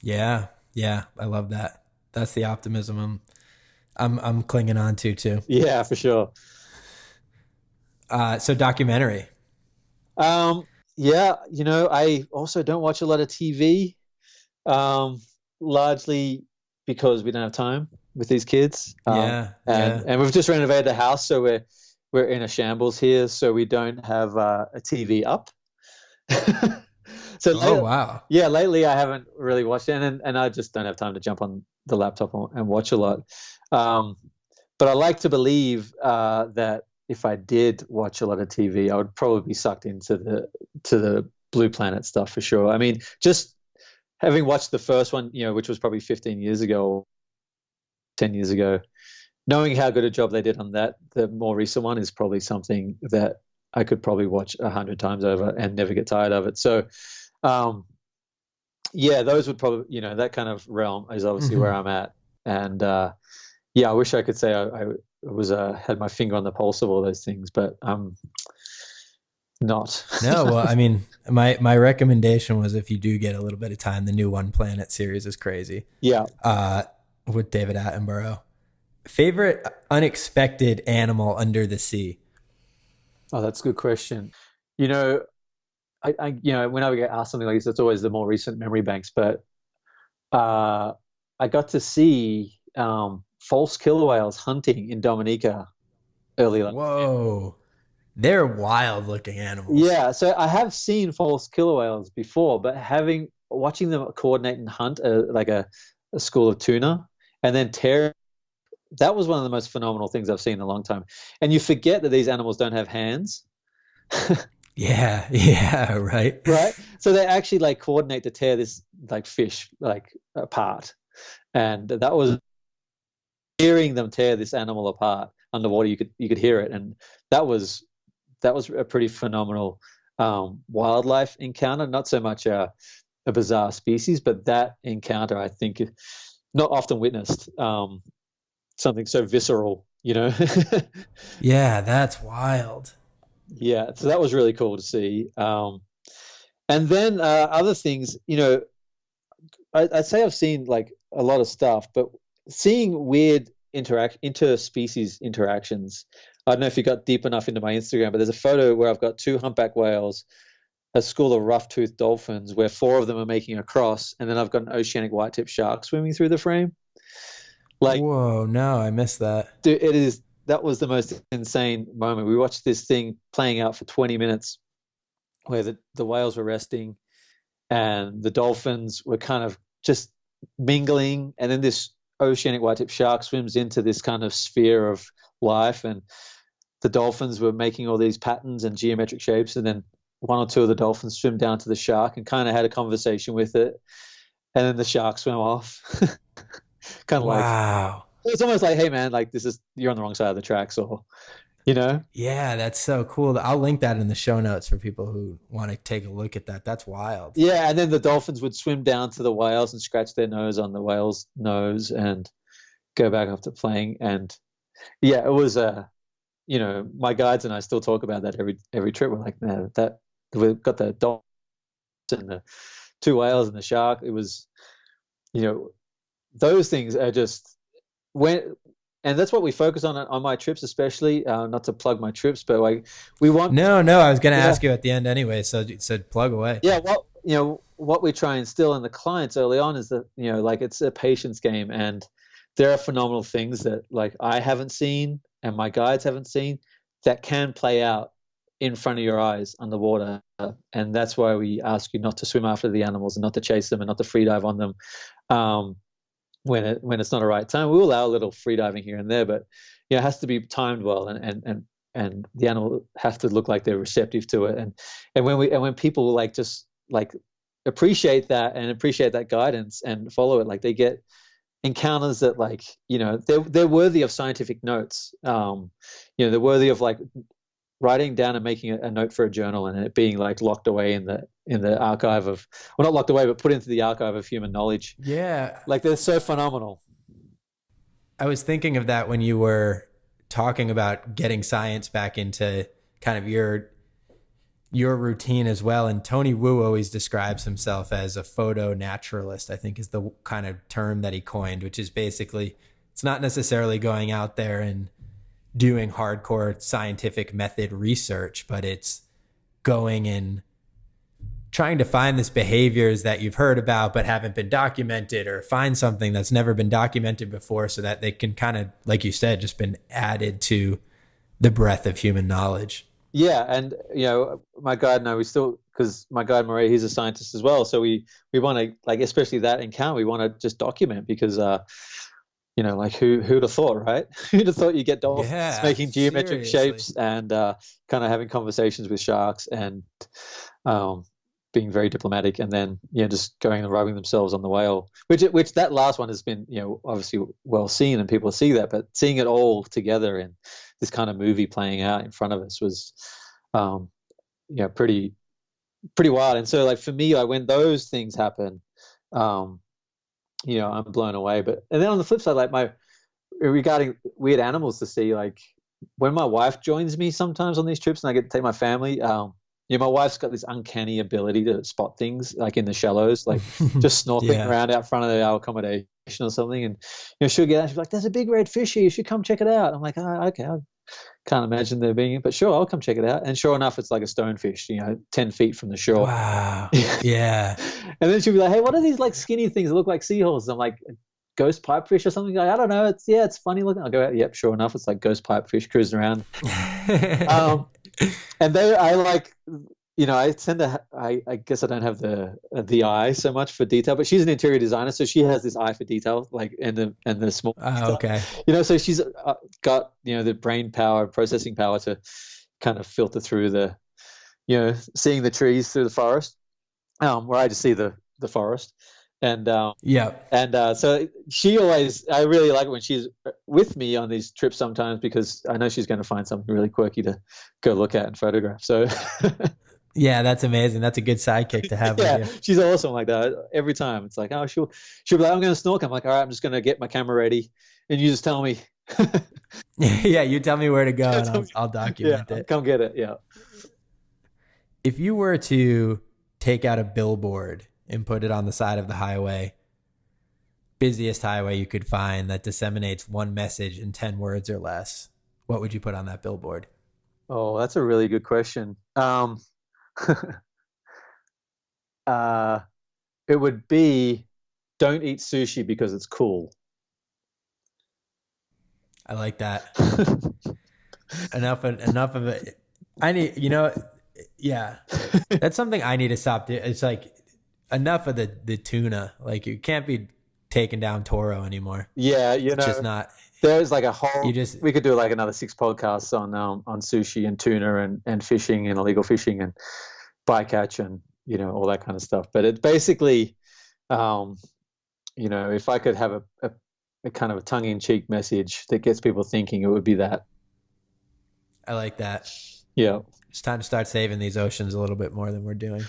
Yeah. I love that. That's the optimism I'm clinging on to too. Yeah, for sure. So documentary. I also don't watch a lot of TV, largely because we don't have time with these kids. And we've just renovated the house, so we're in a shambles here, so we don't have a TV up. Wow. Yeah, lately I haven't really watched it, and I just don't have time to jump on the laptop and watch a lot. But I like to believe that if I did watch a lot of TV, I would probably be sucked into the Blue Planet stuff for sure. I mean, just having watched the first one, which was probably 15 years ago, 10 years ago, knowing how good a job they did on that, the more recent one is probably something that I could probably watch 100 times over and never get tired of it. So, those would probably, that kind of realm is obviously where I'm at. And, I wish I could say I was had my finger on the pulse of all those things, but I'm not. No, well, I mean, my recommendation was, if you do get a little bit of time, the new One Planet series is crazy. Yeah. With David Attenborough. Favorite unexpected animal under the sea? Oh, that's a good question. I whenever I get asked something like this, it's always the more recent memory banks. But I got to see false killer whales hunting in Dominica earlier. Whoa. They're wild looking animals. Yeah, so I have seen false killer whales before, but watching them coordinate and hunt a school of tuna and then tear, that was one of the most phenomenal things I've seen in a long time. And you forget that these animals don't have hands. Yeah, right. Right. So they actually coordinate to tear this fish apart. And that was hearing them tear this animal apart underwater. You could hear it, and that was a pretty phenomenal wildlife encounter. Not so much a bizarre species, but that encounter, I think, not often witnessed. Something so visceral, Yeah, that's wild. Yeah, so that was really cool to see. And then other things, I'd say I've seen a lot of stuff, but seeing weird interspecies interactions. I don't know if you got deep enough into my Instagram, but there's a photo where I've got 2 humpback whales, a school of rough-toothed dolphins, where 4 of them are making a cross, and then I've got an oceanic white-tip shark swimming through the frame. Whoa, no, I missed that. Dude, that was the most insane moment. We watched this thing playing out for 20 minutes where the whales were resting and the dolphins were kind of just mingling, and then this oceanic white-tip shark swims into this kind of sphere of life, and the dolphins were making all these patterns and geometric shapes, and then one or two of the dolphins swim down to the shark and kind of had a conversation with it, and then the shark swam off. Kind of Wow. like, it's almost like, hey man, like you're on the wrong side of the tracks, or Yeah, that's so cool. I'll link that in the show notes for people who want to take a look at that. That's wild. Yeah, and then the dolphins would swim down to the whales and scratch their nose on the whale's nose and go back up to playing. And yeah, it was my guides and I still talk about that every trip. We're like, man, that we've got the dolphins and the two whales and the shark. It was, those things are just and that's what we focus on my trips, especially. Not to plug my trips, but like we want. No, I was going to ask you at the end anyway. So plug away. Yeah, what we try and instill in the clients early on is that like it's a patience game, and there are phenomenal things that like I haven't seen and my guides haven't seen that can play out in front of your eyes underwater, and that's why we ask you not to swim after the animals and not to chase them and not to free dive on them. When it's not a right time, we'll allow a little free diving here and there, but it has to be timed well, and the animal have to look like they're receptive to it, and when people like just like appreciate that and appreciate that guidance and follow it, like they get encounters that like they're worthy of scientific notes. They're worthy of like writing down and making a note for a journal and it being like locked away in the archive of, well, not locked away, but put into the archive of human knowledge. Yeah. Like they're so phenomenal. I was thinking of that when you were talking about getting science back into kind of your routine as well. And Tony Wu always describes himself as a photo naturalist, I think is the kind of term that he coined, which is basically, it's not necessarily going out there and doing hardcore scientific method research, but it's going and trying to find these behaviors that you've heard about but haven't been documented, or find something that's never been documented before so that they can kind of, like you said, just been added to the breadth of human knowledge. Yeah, and my guide and I, because my guide Marie, he's a scientist as well, so we want to, like, especially that encounter, we want to just document, because like who'd have thought, right? Who'd have thought you get dolphins making geometric shapes and kind of having conversations with sharks and being very diplomatic, and then just going and rubbing themselves on the whale, which that last one has been obviously well seen and people see that, but seeing it all together in this kind of movie playing out in front of us was pretty wild. And so like for me, like when those things happen, I'm blown away. And then on the flip side, like regarding weird animals to see, like when my wife joins me sometimes on these trips and I get to take my family, my wife's got this uncanny ability to spot things like in the shallows, like just snorkeling around out front of our accommodation or something. And, she'll get out, she'll be like, there's a big red fish here, you should come check it out. I'm like, oh, okay. I can't imagine there being, but sure, I'll come check it out. And sure enough, it's like a stonefish, 10 feet from the shore. Wow. Yeah. And then she'll be like, hey, what are these like skinny things that look like seahorses? I'm like, ghost pipefish or something? Like, I don't know. It's funny looking. I'll go out. Yep, sure enough, it's like ghost pipefish cruising around. And I tend to, I guess I don't have the eye so much for detail, but she's an interior designer, so she has this eye for detail, like and the small stuff. Okay. So she's got the brain power, processing power to kind of filter through seeing the trees through the forest, where I just see the forest. And so she always, I really like it when she's with me on these trips sometimes, because I know she's going to find something really quirky to go look at and photograph. So yeah, that's amazing. That's a good sidekick to have. Yeah, with you. She's awesome like that. Every time it's like, oh, she'll be like, I'm going to snorkel. I'm like, all right, I'm just going to get my camera ready, and you just tell me. Yeah, you tell me where to go, and I'll document it. Come get it. Yeah. If you were to take out a billboard and put it on the side of the highway, busiest highway you could find, that disseminates one message in 10 words or less, what would you put on that billboard? Oh, that's a really good question. It would be, don't eat sushi because it's cool. I like that. enough of it. I need, yeah, that's something I need to stop doing. It's like, enough of the tuna. Like, you can't be taking down Toro anymore. Yeah, It's just not. there's like a whole. You just We could do like another 6 podcasts on sushi and tuna and fishing and illegal fishing and bycatch and all that kind of stuff. But it basically, if I could have a kind of a tongue-in-cheek message that gets people thinking, it would be that. I like that. Yeah. It's time to start saving these oceans a little bit more than we're doing.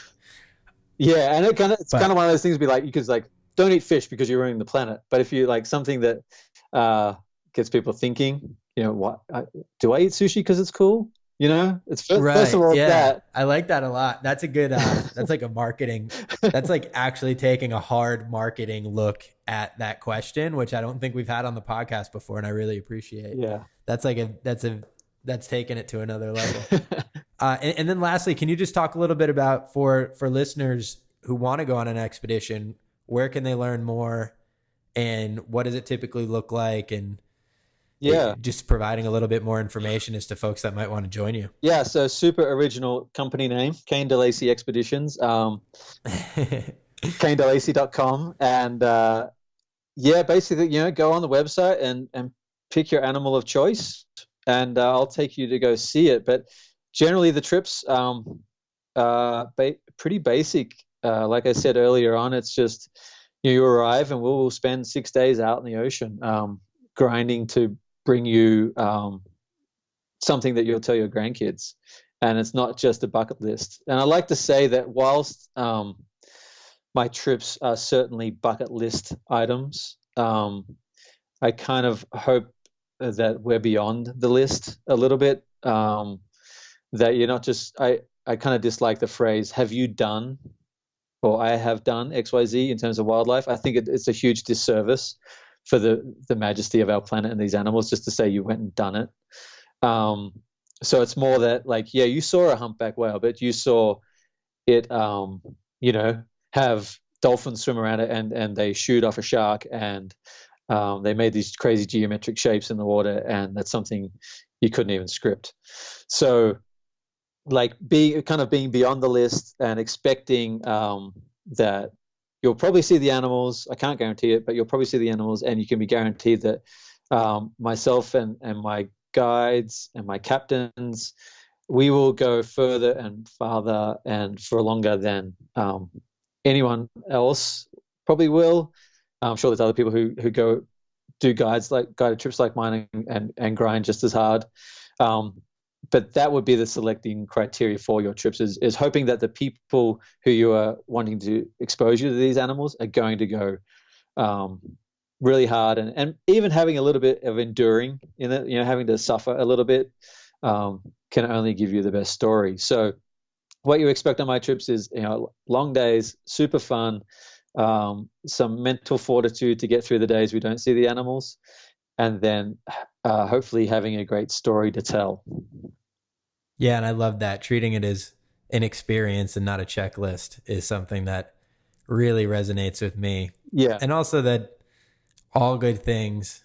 Yeah, and it's kind of one of those things. Be like, you could like, don't eat fish because you're ruining the planet. But if you like something that gets people thinking, what do I eat sushi because it's cool? It's first of all that. I like that a lot. That's a good. That's like a marketing. That's like actually taking a hard marketing look at that question, which I don't think we've had on the podcast before, and I really appreciate. Yeah, that's taking it to another level. And then lastly, can you just talk a little bit about for listeners who want to go on an expedition, where can they learn more, and what does it typically look like, and just providing a little bit more information as to folks that might want to join you. Yeah, so super original company name, Caine Delacy Expeditions, CaineDelacy.com, and basically, go on the website and pick your animal of choice, and I'll take you to go see it. But generally, the trips pretty basic. Like I said earlier on, it's just you arrive and we'll spend 6 days out in the ocean, grinding to bring you something that you'll tell your grandkids, and it's not just a bucket list. And I like to say that whilst my trips are certainly bucket list items, I kind of hope that we're beyond the list a little bit, that you're not just I kind of dislike the phrase "have you done" or "I have done XYZ" in terms of wildlife. I think it's a huge disservice for the majesty of our planet and these animals just to say you went and done it. So it's more that like, yeah, you saw a humpback whale, but you saw it, have dolphins swim around it and they shoot off a shark and they made these crazy geometric shapes in the water, and that's something you couldn't even script. So like being beyond the list and expecting that you'll probably see the animals. I can't guarantee it, but you'll probably see the animals, and you can be guaranteed that myself and my guides and my captains, we will go further and farther and for longer than anyone else probably will. I'm sure there's other people who go do guided trips like mine and grind just as hard. But that would be the selecting criteria for your trips, is hoping that the people who you are wanting to expose you to these animals are going to go really hard, and even having a little bit of enduring in it, having to suffer a little bit can only give you the best story. So what you expect on my trips is, long days, super fun, some mental fortitude to get through the days we don't see the animals, and then hopefully having a great story to tell. Yeah, and I love that. Treating it as an experience and not a checklist is something that really resonates with me. Yeah. And also that all good things,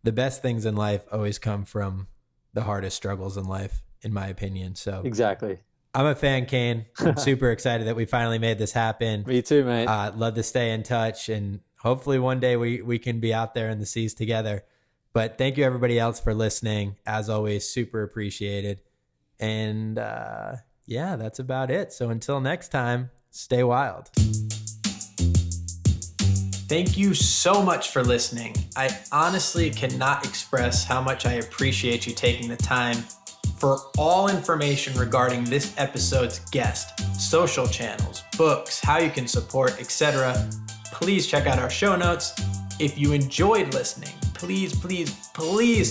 the best things in life always come from the hardest struggles in life, in my opinion. So exactly. I'm a fan, Caine. I'm super excited that we finally made this happen. Me too, mate. Love to stay in touch, and hopefully one day we can be out there in the seas together. But thank you everybody else for listening. As always, super appreciated. And that's about it. So until next time, stay wild. Thank you so much for listening. I honestly cannot express how much I appreciate you taking the time. For all information regarding this episode's guest, social channels, books, how you can support, etc., please check out our show notes. If you enjoyed listening, please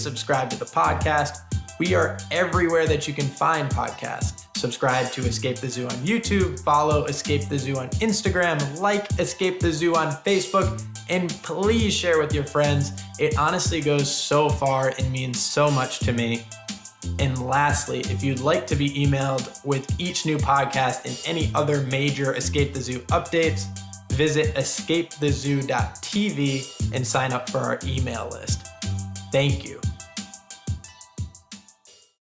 subscribe to the podcast. We are everywhere that you can find podcasts. Subscribe to Escape the Zoo on YouTube, follow Escape the Zoo on Instagram, like Escape the Zoo on Facebook, and please share with your friends. It honestly goes so far and means so much to me. And lastly, if you'd like to be emailed with each new podcast and any other major Escape the Zoo updates, visit escapethezoo.tv and sign up for our email list. Thank you.